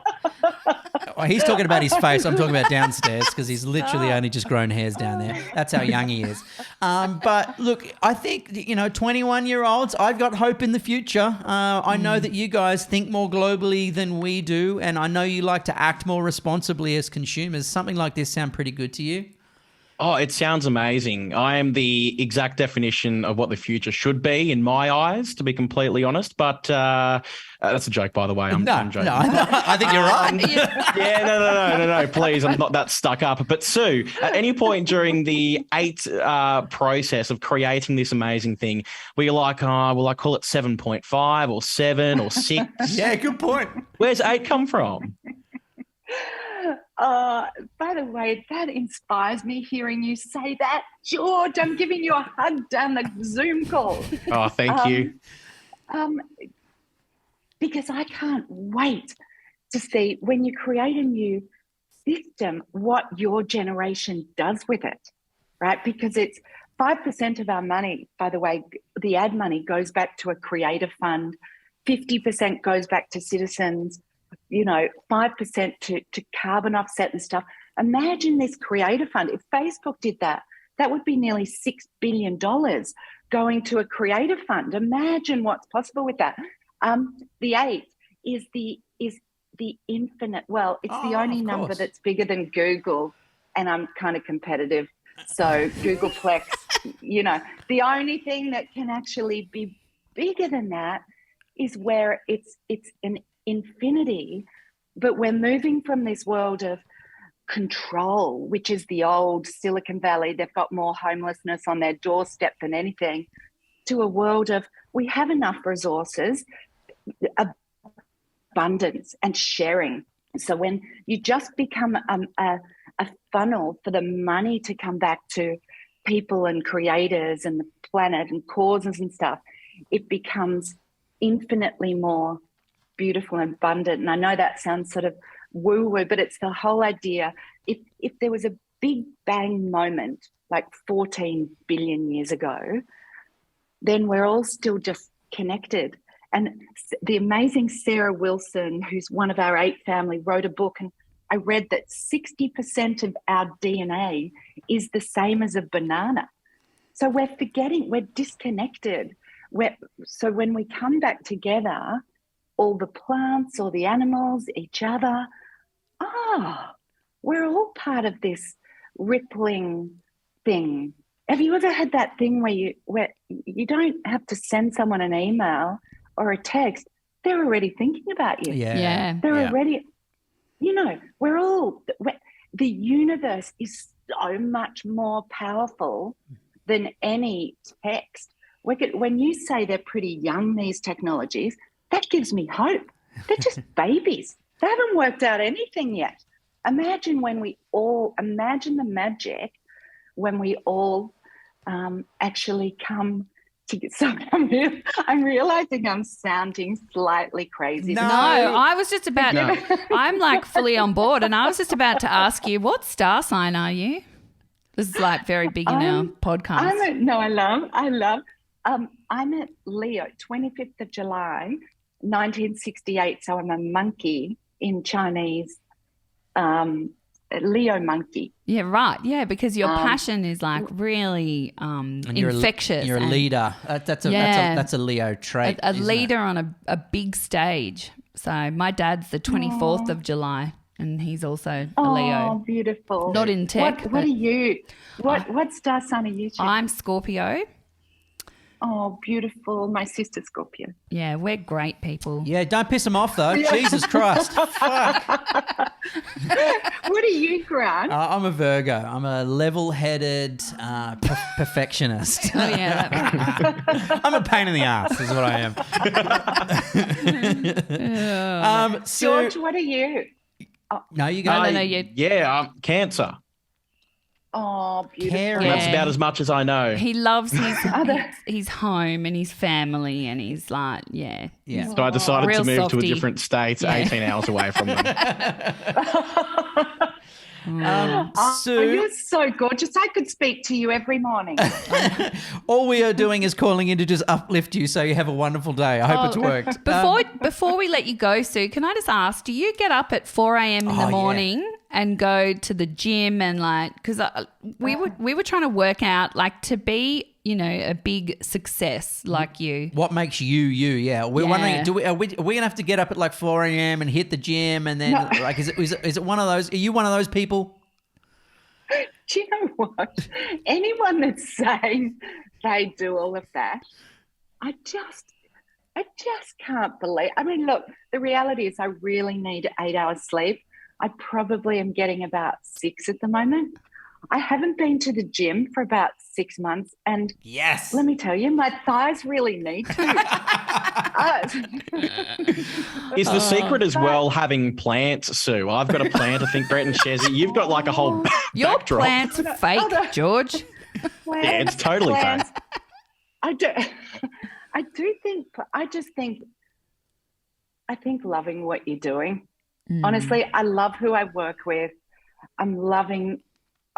He's talking about his face. I'm talking about downstairs, because he's literally only just grown hairs down there. That's how young he is. But look, I think, 21-year-olds, I've got hope in the future. I know that you guys think more globally than we do, and I know you like to act more responsibly as consumers. Something like this sound pretty good to you? Oh, it sounds amazing. I am the exact definition of what the future should be in my eyes, to be completely honest. But that's a joke, by the way. I'm joking. No, I think you're right. Yeah, no. Please, I'm not that stuck up. But Sue, at any point during the 8 process of creating this amazing thing, were you like, will I call it 7.5 or 7 or 6? Yeah, good point. Where's 8 come from? By the way, that inspires me hearing you say that. George, I'm giving you a hug down the Zoom call. Oh, thank you. Because I can't wait to see, when you create a new system, what your generation does with it, right? Because it's 5% of our money, by the way, the ad money goes back to a creative fund, 50% goes back to citizens, 5% to carbon offset and stuff. Imagine this creative fund. If Facebook did that, that would be nearly $6 billion going to a creative fund. Imagine what's possible with that. The 8 is the infinite. Well, it's the only number that's bigger than Google, and I'm kind of competitive. So Googleplex, the only thing that can actually be bigger than that is where it's an infinity, but we're moving from this world of control, which is the old Silicon Valley. They've got more homelessness on their doorstep than anything, to a world of we have enough resources, abundance and sharing. So when you just become a funnel for the money to come back to people and creators and the planet and causes and stuff, it becomes infinitely more beautiful and abundant. And I know that sounds sort of woo-woo, but it's the whole idea. If there was a big bang moment like 14 billion years ago, then we're all still just connected. And the amazing Sarah Wilson, who's one of our 8 family, wrote a book, and I read that 60% of our DNA is the same as a banana. So we're disconnected. So when we come back together, all the plants, all the animals, each other, we're all part of this rippling thing. Have you ever had that thing where you don't have to send someone an email or a text? They're already thinking about you. Yeah. They're already, the universe is so much more powerful than any text. When you say they're pretty young, these technologies, that gives me hope. They're just babies. They haven't worked out anything yet. Imagine the magic when we all actually come to get. So I'm realizing I'm sounding slightly crazy. No, I was just about I'm like fully on board, and I was just about to ask you, what star sign are you? This is like very big in our podcast. I love. I'm at Leo, 25th of July, 1968. So I'm a monkey in Chinese, Leo monkey. Yeah, right. Yeah, because your passion is like really infectious. You're a leader. That's a Leo trait. A leader on a big stage. So my dad's the 24th of July, and he's also a Leo. Oh, beautiful. Not in tech. What are you? What star sign are you? I'm Scorpio. Oh, beautiful. My sister's Scorpio. Yeah, we're great people. Yeah, don't piss them off though. Jesus Christ. Fuck. What are you, Grant? I'm a Virgo. I'm a level-headed perfectionist. Oh, yeah. I'm a pain in the ass is what I am. George, what are you? No, you go. No, you. Yeah, Cancer. Oh, beautiful. Caring. Yeah. That's about as much as I know. He loves his home and his family, and he's like, yeah. So I decided Real to move to a softy. different state, 18 hours away from them. Sue, you're so gorgeous. I could speak to you every morning. All we are doing is calling in to just uplift you so you have a wonderful day. I hope it's worked. Before we let you go, Sue, can I just ask, do you get up at 4 a.m. in the morning and go to the gym and like, because we were trying to work out like to be, you know, a big success like you. What makes you? Yeah, we're wondering. Are we gonna have to get up at like 4 a.m. and hit the gym and then like is it one of those? Are you one of those people? Do you know what? Anyone that says they do all of that, I just can't believe. I mean, look, the reality is I really need 8 hours sleep. I probably am getting about 6 at the moment. I haven't been to the gym for about 6 months, and Yes. let me tell you, my thighs really need to. Is the secret as well having plants, Sue? I've got a plant. I think Brett and Shezzy, you've got like a whole Your backdrop. plant's fake, George. Yeah, it's totally fake. I think loving what you're doing. Honestly, I love who I work with. I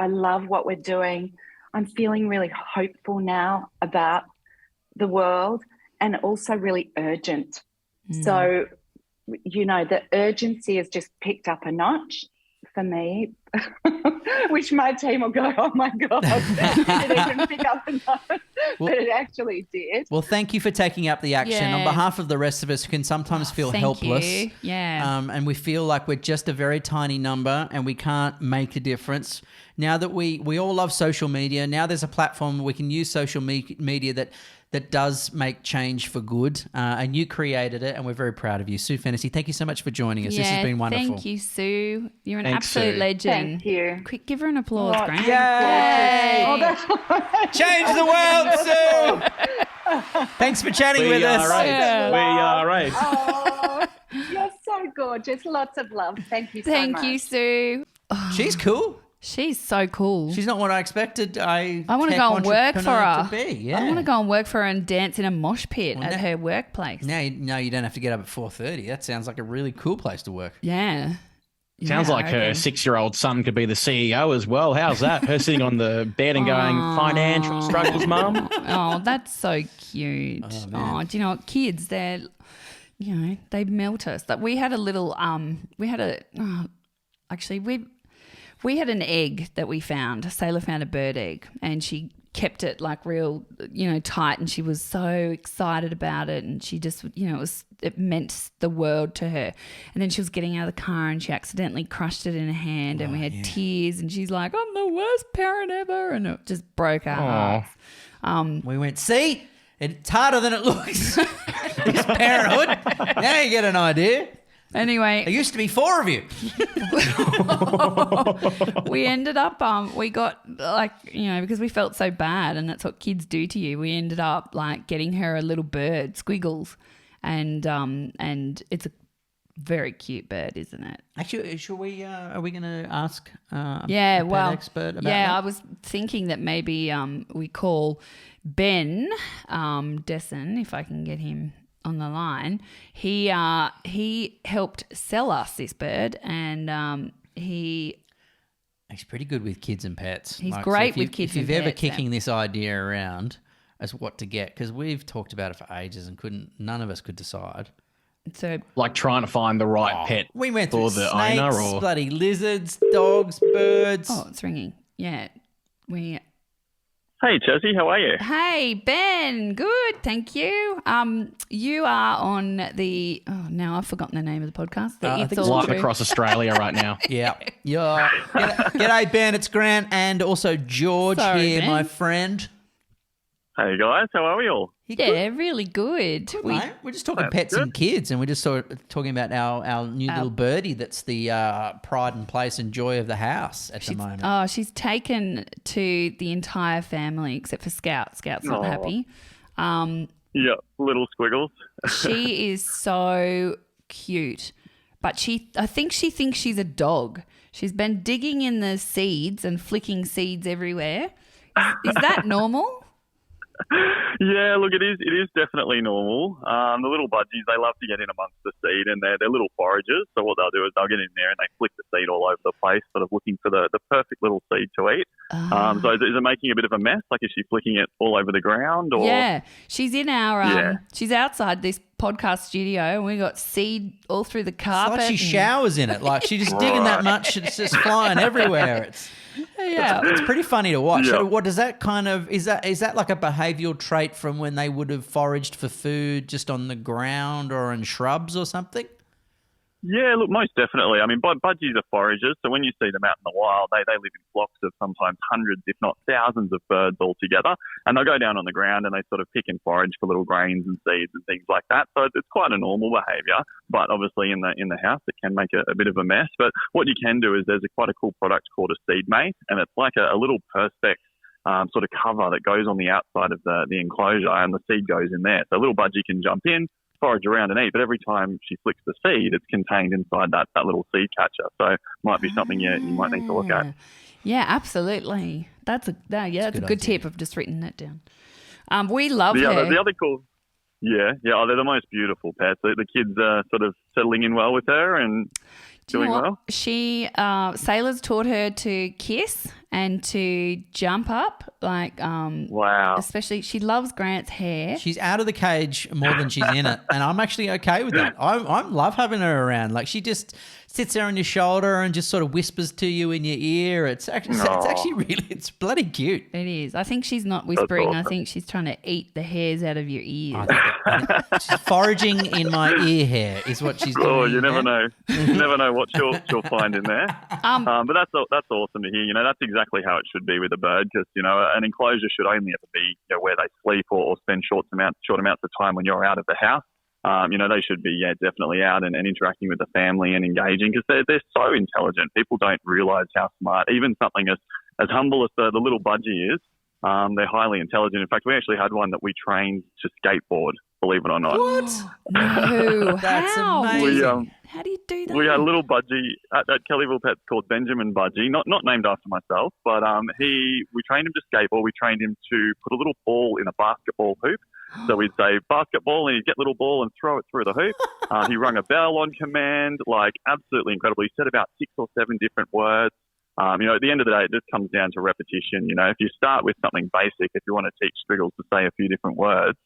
love what we're doing. I'm feeling really hopeful now about the world and also really urgent. So, you know, the urgency has just picked up a notch for me, which my team will go, oh my God, it didn't pick up a notch, but it actually did. Well, thank you for taking up the action on behalf of the rest of us who can sometimes feel Thank helpless. you. Yeah. And we feel like we're just a very tiny number and we can't make a difference. Now that we all love social media, now there's a platform where we can use social media that does make change for good. And you created it, and we're very proud of you. Sue Fennessy, thank you so much for joining us. This has been wonderful. Thank you, Sue. You're an Thanks, absolute Sue. legend. Thank you. Quick, give her an applause, Oh, Grant. Yay! Change the world, Sue! Thanks for chatting with us. We are right. Oh, you're so gorgeous. Lots of love. Thank you so much. Thank you, Sue. She's cool. She's so cool. She's not what I expected. I want to go and work for her. To be. Yeah. I want to go and work for her and dance in a mosh pit at her workplace. No, you don't have to get up at 4:30. That sounds like a really cool place to work. Yeah. Sounds Yeah, like I her reckon. 6-year-old son could be the CEO as well. How's that? Her sitting on the bed and going, financial struggles, Mum. Oh, that's so cute. Oh, do you know what? Kids, they're, you know, they melt us. Like we had a little, we had an egg that we found. A sailor found a bird egg and she kept it like real, you know, tight, and she was so excited about it, and she just, you know, it meant the world to her. And then she was getting out of the car and she accidentally crushed it in her hand, and we had tears, and she's like, I'm the worst parent ever, and it just broke our hearts. We went, see, it's harder than it looks. This parenthood. Now you get an idea. Anyway, There used to be 4 of you. we ended up, we got like, you know, because we felt so bad, and that's what kids do to you. We ended up like getting her a little bird, Squiggles, and it's a very cute bird, isn't it? Actually, should we? Are we going to ask? A pet expert about yeah, that? I was thinking that maybe we call Ben Dessen, if I can get him on the line. He helped sell us this bird, and he He's pretty good with kids and pets. He's great with kids and If you're ever pets, kicking this idea around as what to get, because we've talked about it for ages and none of us could decide. So Like trying to find the right pet We went for through the snakes, owner, or bloody lizards, dogs, birds. oh, it's ringing. Yeah, we. Hey, Chelsea, how are you? Hey Ben, good, thank you. You are on the. Oh, now I've forgotten the name of the podcast. The I It's think All live True. across Australia right now. Yeah. G'day, Ben. It's Grant and also George Sorry, here, Ben. my friend. Hey, guys, how are we all? Yeah, really good. Mate, we're just talking That's pets good. and kids, and we're just sort of talking about our new little birdie that's the pride and place and joy of the house at the moment. Oh, she's taken to the entire family except for Scout. Scout's not Aw. happy. Yeah, little squiggles. She is so cute, but I think she thinks she's a dog. She's been digging in the seeds and flicking seeds everywhere. Is that normal? Yeah, look, it is definitely normal. The little budgies, they love to get in amongst the seed, and they're little foragers. So what they'll do is they'll get in there and they flick the seed all over the place, sort of looking for the perfect little seed to eat. So is it making a bit of a mess? Like, is she flicking it all over the ground? Or Yeah, she's in our. Yeah. She's outside this podcast studio, and we got seed all through the It's carpet. like she and- showers in it. Like she's just digging that much, it's just flying everywhere. It's pretty funny to watch. Yeah. So what does that kind of is that like a behavioural trait from when they would have foraged for food just on the ground or in shrubs or something? Yeah, look, most definitely. I mean, budgies are foragers, so when you see them out in the wild, they live in flocks of sometimes hundreds, if not thousands of birds all together, and they'll go down on the ground and they sort of pick and forage for little grains and seeds and things like that. So it's quite a normal behaviour, but obviously in the house it can make a bit of a mess. But what you can do is there's quite a cool product called a seed mate, and it's like a little perspex sort of cover that goes on the outside of the enclosure, and the seed goes in there. So a little budgie can jump in, forage around and eat, but every time she flicks the seed, it's contained inside that little seed catcher. So it might be something you might need to look at. Yeah, absolutely. That's a good idea. tip. I've just written that down. We love The her. other cool, yeah, they're the most beautiful pets. The kids are sort of settling in well with her and Do you doing know what? well. She sailors taught her to kiss and to jump up, like Wow. especially she loves Grant's hair. She's out of the cage more than she's in it, and I'm actually okay with that. I love having her around. Like she just sits there on your shoulder and just sort of whispers to you in your ear. It's actually really it's bloody cute. It is. I think she's not whispering. I awesome. think she's trying to eat the hairs out of your ears. She's foraging in my ear hair is what she's doing. Oh, you never yeah? know. You never know what she'll find in there. But that's awesome to hear. You know, that's exactly how it should be with a bird, because you know an enclosure should only ever be where they sleep or spend short amounts of time when you're out of the house. They should be definitely out and interacting with the family and engaging, because they're so intelligent. People don't realise how smart. Even something as humble as the little budgie is, they're highly intelligent. In fact, we actually had one that we trained to skateboard. Believe it or not. What? No, That's how? amazing. How do you do that? We had a little budgie at Kellyville Pets called Benjamin Budgie, not named after myself, but we trained him to skateboard. We trained him to put a little ball in a basketball hoop. So we'd say basketball, and he'd get little ball and throw it through the hoop. He rung a bell on command, like absolutely incredible. He said about 6 or 7 different words. At the end of the day, it just comes down to repetition. If you start with something basic, if you want to teach squiggles to say a few different words,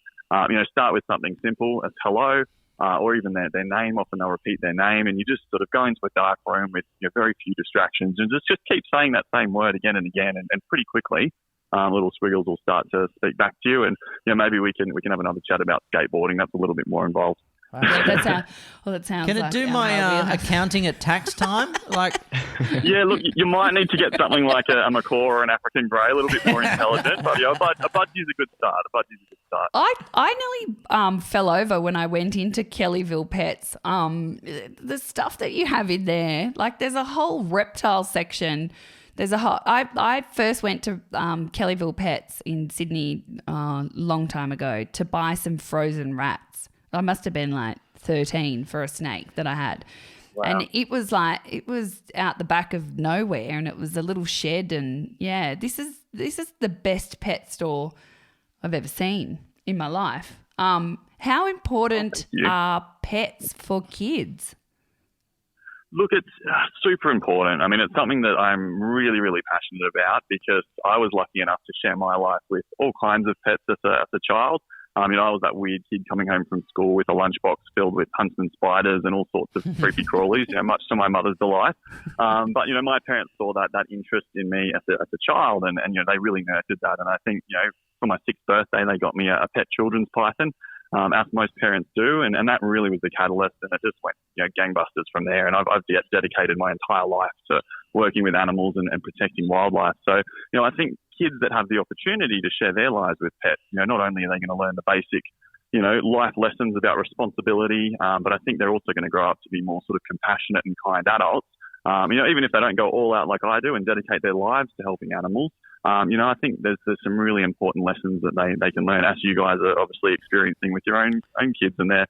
start with something simple as hello, or even their name. Often they'll repeat their name, and you just sort of go into a dark room with very few distractions and just keep saying that same word again and again, and pretty quickly little squiggles will start to speak back to you. And maybe we can have another chat about skateboarding. That's a little bit more involved. Yeah, that sounds Can it like do our my wheelhouse. accounting at tax time? Like, Yeah, look, you might need to get something like a macaw or an African grey, a little bit more intelligent. But a budgie's a good start. I nearly fell over when I went into Kellyville Pets. The stuff that you have in there, like there's a whole reptile section. I first went to Kellyville Pets in Sydney a long time ago to buy some frozen rats. I must have been like 13 for a snake that I had. Wow. And it was out the back of nowhere, and it was a little shed, and yeah, this is the best pet store I've ever seen in my life. How important are pets for kids? Look, it's super important. I mean, it's something that I'm really, really passionate about because I was lucky enough to share my life with all kinds of pets as a child. I was that weird kid coming home from school with a lunchbox filled with huntsman spiders and all sorts of creepy crawlies, much to my mother's delight. But, my parents saw that interest in me as a child and they really nurtured that. And I think, for my 6th birthday, they got me a pet children's python, as most parents do. And that really was the catalyst. And it just went, gangbusters from there. And I've dedicated my entire life to working with animals and protecting wildlife. So, I think kids that have the opportunity to share their lives with pets, not only are they going to learn the basic, life lessons about responsibility, but I think they're also going to grow up to be more sort of compassionate and kind adults. Even if they don't go all out like I do and dedicate their lives to helping animals, I think there's some really important lessons that they can learn, as you guys are obviously experiencing with your own kids and their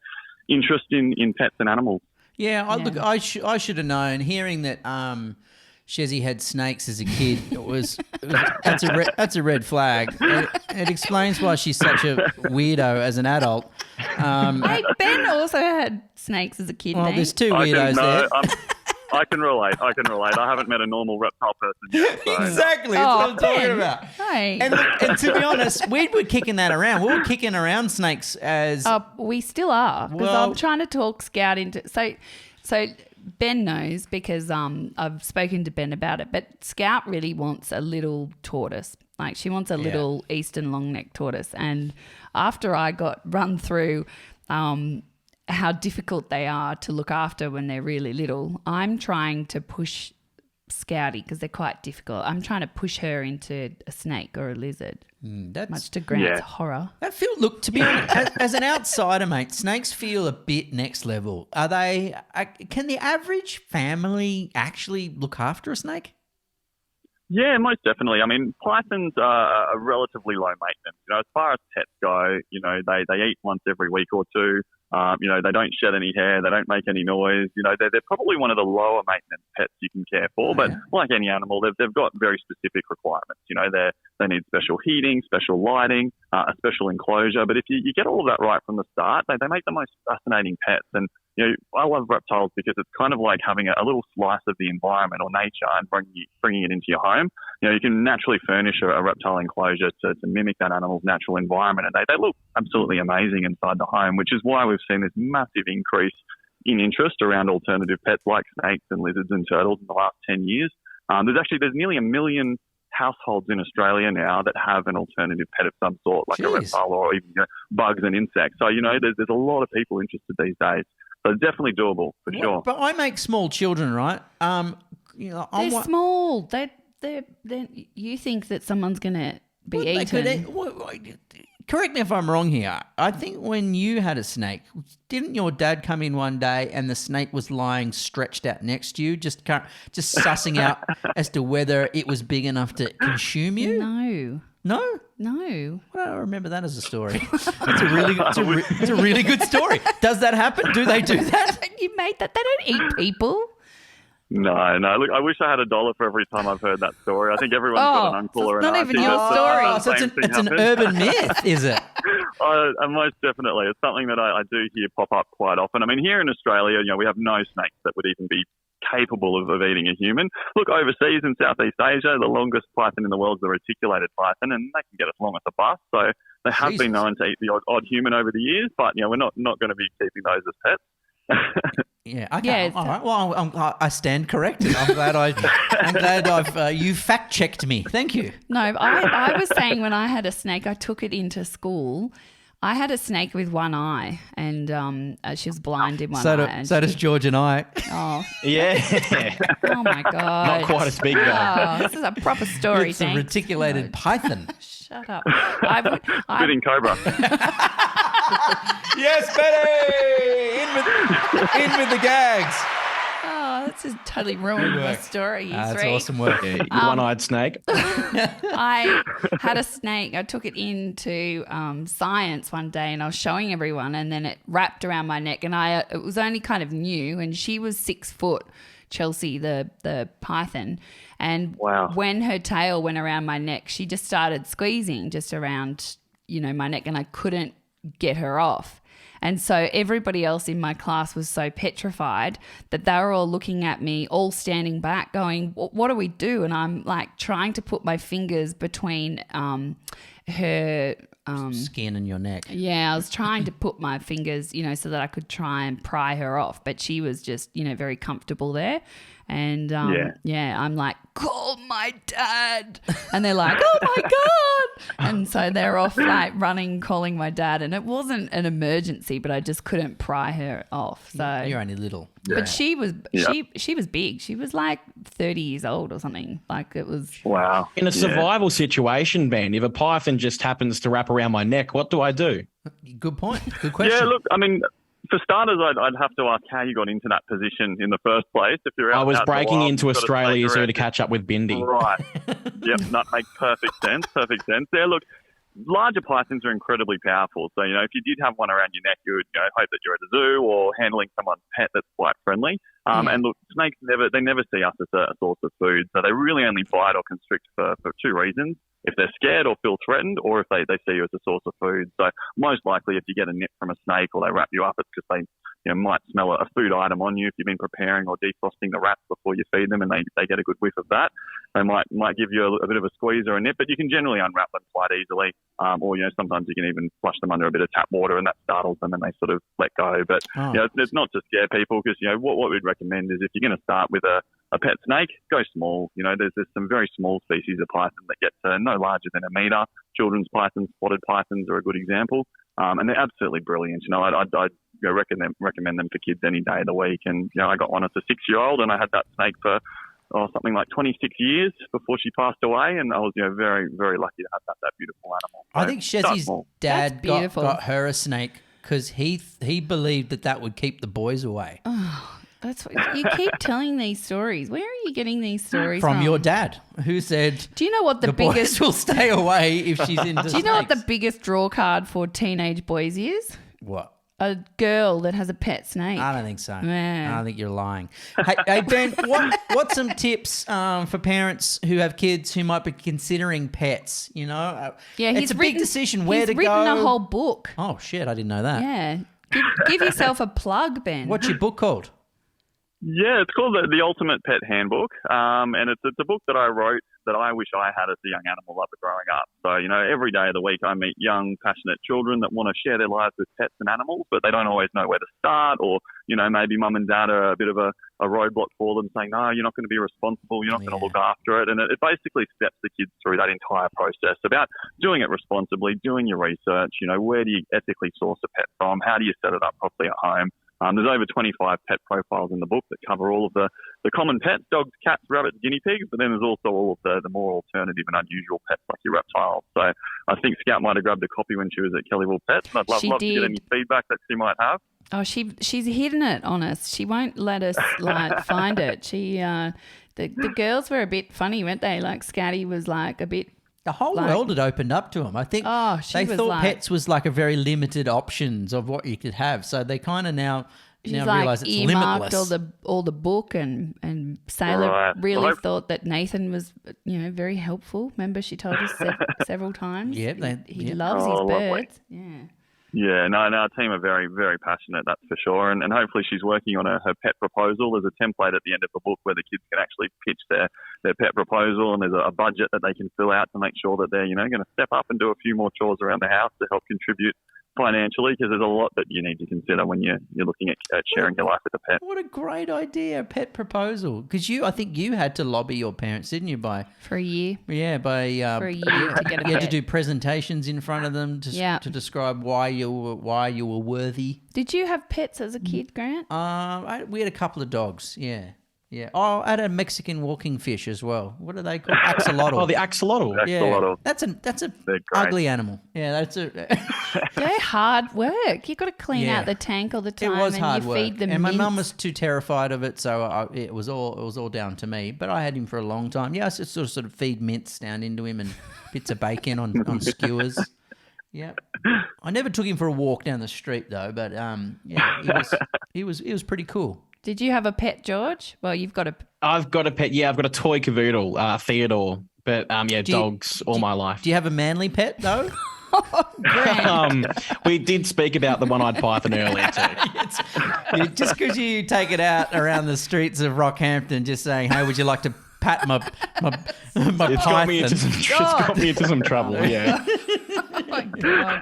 interest in pets and animals. Yeah, look, I should have known. Hearing that Shezzy had snakes as a kid, that's a red flag. It explains why she's such a weirdo as an adult. Hey, Ben also had snakes as a kid. Well, there's two weirdos there. I can relate. I haven't met a normal reptile person yet. So. Exactly. That's what I'm talking about. Hey. And to be honest, we were kicking that around. We were kicking around snakes as... we still are, because I'm trying to talk Scout into... So Ben knows because I've spoken to Ben about it, but Scout really wants a little tortoise. Like, she wants a little eastern long-necked tortoise. And after I got run through... how difficult they are to look after when they're really little, I'm trying to push Scouty, because they're quite difficult. I'm trying to push her into a snake or a lizard, much to Grant's horror. Look, to be honest, as an outsider, mate, snakes feel a bit next level. Can the average family actually look after a snake? Yeah, most definitely. I mean, pythons are relatively low maintenance. As far as pets go, they eat once every week or two. They don't shed any hair. They don't make any noise. They're probably one of the lower maintenance pets you can care for. But like any animal, they've got very specific requirements. They need special heating, special lighting, a special enclosure. But if you get all of that right from the start, they make the most fascinating pets. And I love reptiles because it's kind of like having a little slice of the environment or nature and bringing it into your home. You can naturally furnish a reptile enclosure to mimic that animal's natural environment, and they look absolutely amazing inside the home, which is why we've seen this massive increase in interest around alternative pets like snakes and lizards and turtles in the last 10 years. There's nearly 1 million households in Australia now that have an alternative pet of some sort, like a reptile or even bugs and insects. So, there's a lot of people interested these days. So it's definitely doable, for sure. But I make small children, right? They're small. You think that someone's going to be eaten. Correct me if I'm wrong here. I think when you had a snake, didn't your dad come in one day and the snake was lying stretched out next to you, just sussing out as to whether it was big enough to consume you? No. No? No. Well, I don't remember that as a story. It's a really good story. Does that happen? Do they do that? You made that. They don't eat people. No. Look, I wish I had $1 for every time I've heard that story. I think everyone's got an uncle or an auntie. Not even your story. So it's an urban myth, is it? Most definitely. It's something that I do hear pop up quite often. I mean, here in Australia, we have no snakes that would even be capable of eating a human. Look, overseas in Southeast Asia, the longest python in the world is the reticulated python, and they can get as long as a bus. So they have been known to eat the odd human over the years, but we're not going to be keeping those as pets. Yeah. Okay. All right. Well, I stand corrected. I'm glad you fact checked me. Thank you. No, I was saying when I had a snake, I took it into school. I had a snake with one eye, and she was blind in one eye. So does George and I. Oh. Yeah. Oh, my God. Not quite as big, though. Oh, this is a proper story. It's a reticulated python. Shut up. Spitting cobra. Yes, Betty! In with the gags. Oh, that's just totally ruined my story. That's awesome work. Yeah, one-eyed snake. I had a snake. I took it into science one day, and I was showing everyone, and then it wrapped around my neck, and it was only kind of new, and she was 6 foot, Chelsea, the python, and when her tail went around my neck, she just started squeezing just around, my neck, and I couldn't get her off. And so everybody else in my class was so petrified that they were all looking at me, all standing back going, what do we do? And I'm like trying to put my fingers between her skin and your neck. Yeah, I was trying to put my fingers, so that I could try and pry her off. But she was just, very comfortable there. And I'm like, call my dad. And they're like, oh my God. And so they're off like running, calling my dad. And it wasn't an emergency, but I just couldn't pry her off. So You're only little. But she was she was big. She was like 30 years old or something. Like it was. Wow. In a survival situation, Ben, if a python just happens to wrap around my neck, what do I do? Good point. Good question. Yeah, look, I mean, for starters, I'd have to ask how you got into that position in the first place. If you're out, I was out breaking wild, into you've got to Australia take so her to out. catch up with Bindi. Right. Yep, that makes perfect sense. Perfect sense. Yeah, look, larger pythons are incredibly powerful. So, if you did have one around your neck, you would hope that you're at a zoo or handling someone's pet that's quite friendly. And look, snakes never see us as a source of food. So they really only bite or constrict for two reasons. If they're scared or feel threatened, or if they see you as a source of food. So most likely if you get a nip from a snake or they wrap you up, it's because they might smell a food item on you if you've been preparing or defrosting the wraps before you feed them, and they get a good whiff of that. They might give you a bit of a squeeze or a nip, but you can generally unwrap them quite easily. Or sometimes you can even flush them under a bit of tap water, and that startles them and they sort of let go. But it's not to scare people, because what we'd recommend is if you're going to start with a pet snake, go small. There's some very small species of python that get to no larger than a metre. Children's pythons, spotted pythons are a good example. And they're absolutely brilliant. I'd recommend them for kids any day of the week. And, I got one as a 6-year-old, and I had that snake for something like 26 years before she passed away. And I was, very, very lucky to have that beautiful animal. I think Shezzy's dad beautiful. got her a snake because he believed that would keep the boys away. Oh, that's what you keep telling these stories. Where are you getting these stories From your dad, who said, do you know what the boys biggest will stay away if she's into Do you know what the biggest draw card for teenage boys is? What? A girl that has a pet snake. I don't think so. Yeah. I think you're lying. Hey Ben, what's some tips for parents who have kids who might be considering pets? Yeah, it's a big decision where to go. He's written a whole book. Oh shit, I didn't know that. Yeah, give yourself a plug, Ben. What's your book called? Yeah, it's called the Ultimate Pet Handbook, and it's a book that I wrote that I wish I had as a young animal lover growing up. So, every day of the week I meet young, passionate children that want to share their lives with pets and animals, but they don't always know where to start, or, maybe mum and dad are a bit of a roadblock for them, saying, no, you're not going to be responsible, you're not going to look after it. And it basically steps the kids through that entire process about doing it responsibly, doing your research, where do you ethically source a pet from, how do you set it up properly at home. There's over 25 pet profiles in the book that cover all of the common pets, dogs, cats, rabbits, guinea pigs, but then there's also all of the more alternative and unusual pets like your reptiles. So I think Scout might have grabbed a copy when she was at Kellyville Pets, and I'd love to get any feedback that she might have. Oh, she's hidden it on us. She won't let us find it. She the girls were a bit funny, weren't they? Like Scatty was like a bit. The whole world had opened up to them. I think they thought pets was like a very limited options of what you could have. So they kind of now realise it's limitless. all the book, and Sailor really thought that Nathan was very helpful. Remember, she told us several times. Yeah, he loves his birds. Lovely. Yeah. Yeah, no, our team are very, very passionate, that's for sure. And hopefully she's working on her pet proposal. There's a template at the end of the book where the kids can actually pitch their pet proposal, and there's a budget that they can fill out to make sure that they're, going to step up and do a few more chores around the house to help contribute financially, because there's a lot that you need to consider when you're looking at sharing your life with a pet. What a great idea, pet proposal. Because I think you had to lobby your parents, didn't you, for a year? Yeah, for a year to get a pet. You had to do presentations in front of them to describe why you were worthy. Did you have pets as a kid, Grant? We had a couple of dogs, yeah. Yeah. Oh, I had a Mexican walking fish as well. What are they called? Axolotl. Oh, the axolotl. Axolotl. Yeah. That's a ugly animal. Yeah, that's a. They're hard work. You've got to clean out the tank all the time. It was hard work. Feed them and mints. my mum was too terrified of it, so it was all down to me. But I had him for a long time. Yeah, I sort of feed mints down into him and bits of bacon on skewers. Yeah, I never took him for a walk down the street though. But he was pretty cool. Did you have a pet, George? Well, you've got a... I've got a pet. Yeah, I've got a toy cavoodle, Theodore. But, dogs all my life. Do you have a manly pet, though? Grant. We did speak about the one-eyed python earlier too. Just because you take it out around the streets of Rockhampton, just saying, "Hey, would you like to pat my It's got me into python?" some trouble. Yeah. Oh my God.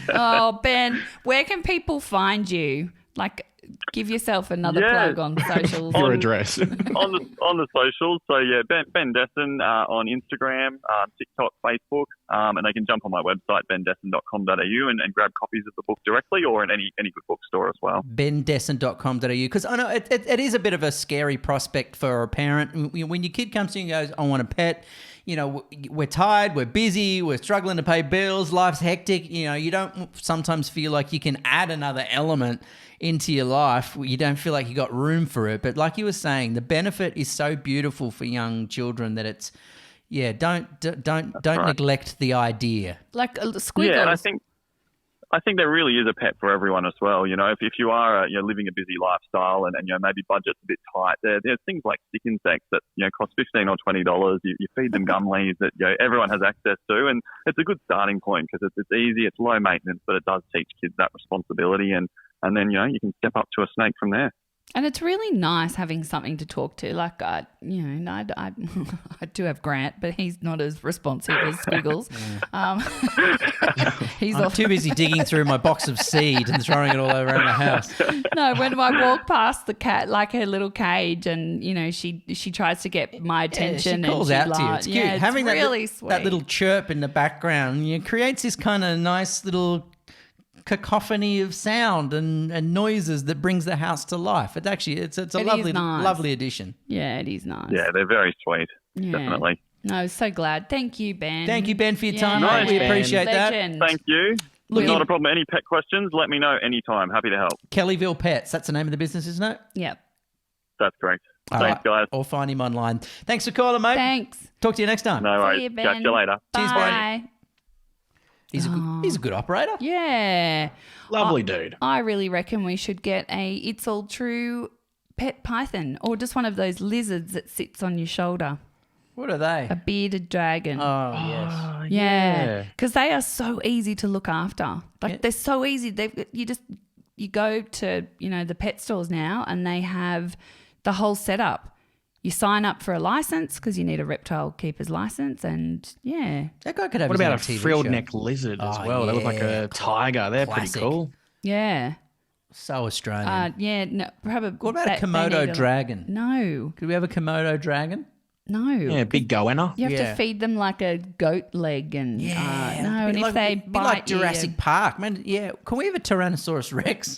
Oh, Ben, where can people find you? Like, give yourself another plug on socials. Your address. on the socials. So yeah, Ben Desson on Instagram, TikTok, Facebook, and they can jump on my website bendesson.com.au and grab copies of the book directly, or in any good bookstore as well. bendesson.com.au, because I know it is a bit of a scary prospect for a parent when your kid comes to you and goes, "I want a pet." You know, we're tired, we're busy, we're struggling to pay bills, life's hectic. You know, you don't sometimes feel like you can add another element into your life. You don't feel like you got room for it. But like you were saying, the benefit is so beautiful for young children that it's, don't neglect the idea. Like squiggles. Yeah, and I think there really is a pet for everyone as well. You know, if you are living a busy lifestyle and maybe budget's a bit tight, there's things like stick insects that cost $15 or $20. You feed them gum leaves that everyone has access to, and it's a good starting point because it's easy, it's low maintenance, but it does teach kids that responsibility, and then you can step up to a snake from there. And it's really nice having something to talk to. Like, I do have Grant, but he's not as responsive as Squiggles. I'm too busy digging through my box of seed and throwing it all around the house. No, when I walk past the cat, like her little cage, and she tries to get my attention. She calls and out to you. It's cute. Yeah, Having really sweet. that little chirp in the background creates this kind of nice little cacophony of sound and noises that brings the house to life. It's a lovely addition. Yeah, it is nice. Yeah, they're very sweet. Yeah. Definitely. No, so glad. Thank you, Ben. Thank you, Ben, for your time. Nice, We Ben. appreciate Legend. that. Thank you. Not a problem. Any pet questions, let me know anytime. Happy to help. Kellyville Pets, that's the name of the business, isn't it? Yep. That's correct. All Thanks, guys. Or find him online. Thanks for calling, mate. Thanks. Talk to you next time. No worries. See you, Ben. Catch you later. Cheers, Bye. He's a good operator. Yeah. Lovely dude. I really reckon we should get a It's All True pet python, or just one of those lizards that sits on your shoulder. What are they? A bearded dragon. Oh, yes. Yeah. Because they are so easy to look after. Like, they're so easy. You go to, the pet stores now, and they have the whole setup. You sign up for a license because you need a reptile keeper's license, and that guy could have. What his about own a TV frilled show. neck lizard as Oh, well? They look yeah. like a tiger. They're Classic. pretty cool. Yeah. So Australian. No, probably. What about a Komodo dragon? No. Could we have a Komodo dragon? No. Yeah, big goanna. You have to feed them like a goat leg, and no, and if they it'd be bite like Jurassic Park, man. Yeah, can we have a Tyrannosaurus Rex?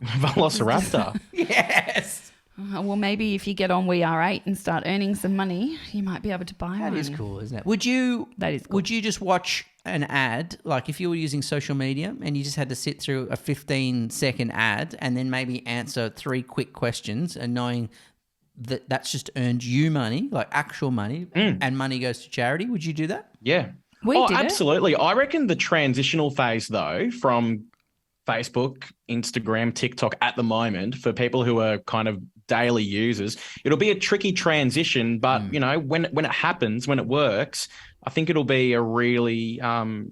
Velociraptor. Yes. Well, maybe if you get on We Are 8 and start earning some money, you might be able to buy one. That is cool, isn't it? Would you? That is cool. Would you just watch an ad, like if you were using social media and you just had to sit through a 15-second ad and then maybe answer 3 quick questions, and knowing that that's just earned you money, like actual money, and money goes to charity? Would you do that? Yeah. We did it. Absolutely. I reckon the transitional phase, though, from Facebook, Instagram, TikTok at the moment, for people who are kind of daily users, it'll be a tricky transition, but when it happens, when it works, I think it'll be a really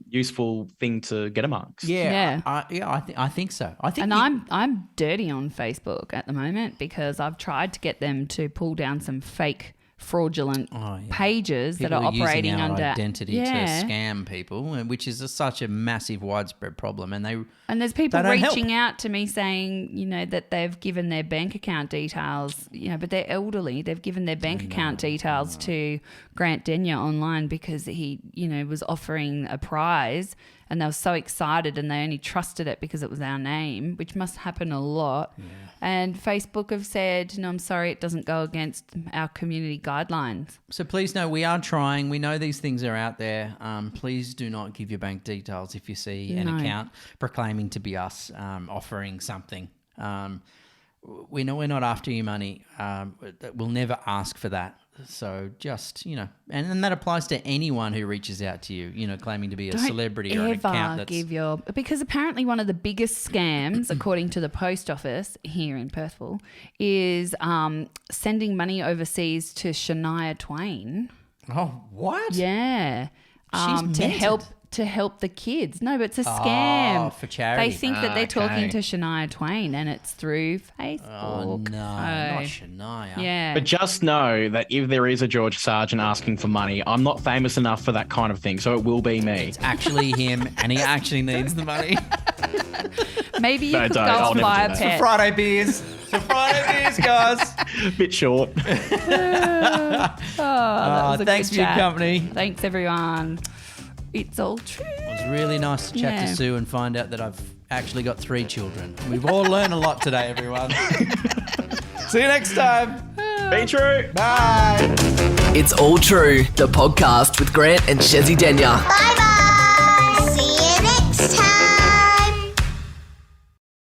useful thing to get amongst. I think so. I'm dirty on Facebook at the moment because I've tried to get them to pull down some fake fraudulent pages People that are operating using our under identity to scam people, which is such a massive widespread problem. And there's people reaching out to me saying, that they've given their bank account details, but they're elderly. They've given their bank account details to Grant Denyer online because he, was offering a prize, and they were so excited and they only trusted it because it was our name, which must happen a lot. Yeah. And Facebook have said, no, I'm sorry, it doesn't go against our community guidelines. So please know we are trying. We know these things are out there. Please do not give your bank details if you see an account proclaiming to be us offering something. We know we're not after your money. We'll never ask for that. So just, and that applies to anyone who reaches out to you, claiming to be a celebrity or an account that's... Because apparently one of the biggest scams, according to the post office here in Perthville, is sending money overseas to Shania Twain. Oh, what? Yeah. She's to to help the kids. No, but it's a scam. Oh, for charity. They think that they're talking Okay. to Shania Twain, and it's through Facebook. Oh, no, not Shania. Yeah. But just know that if there is a George Sargent asking for money, I'm not famous enough for that kind of thing, so it will be me. It's actually him, and he actually needs the money. Maybe you No, could don't. go I'll and never buy do a that. pet. Friday beers. For Friday beers, guys. Bit short. That was a Thanks good for your chat. company. Thanks, everyone. It's all true. It was really nice to chat Yeah. to Sue and find out that I've actually got 3 children. We've all learned a lot today, everyone. See you next time. Be true. Bye. It's All True, the podcast with Grant and Shezzy Denya. Bye bye.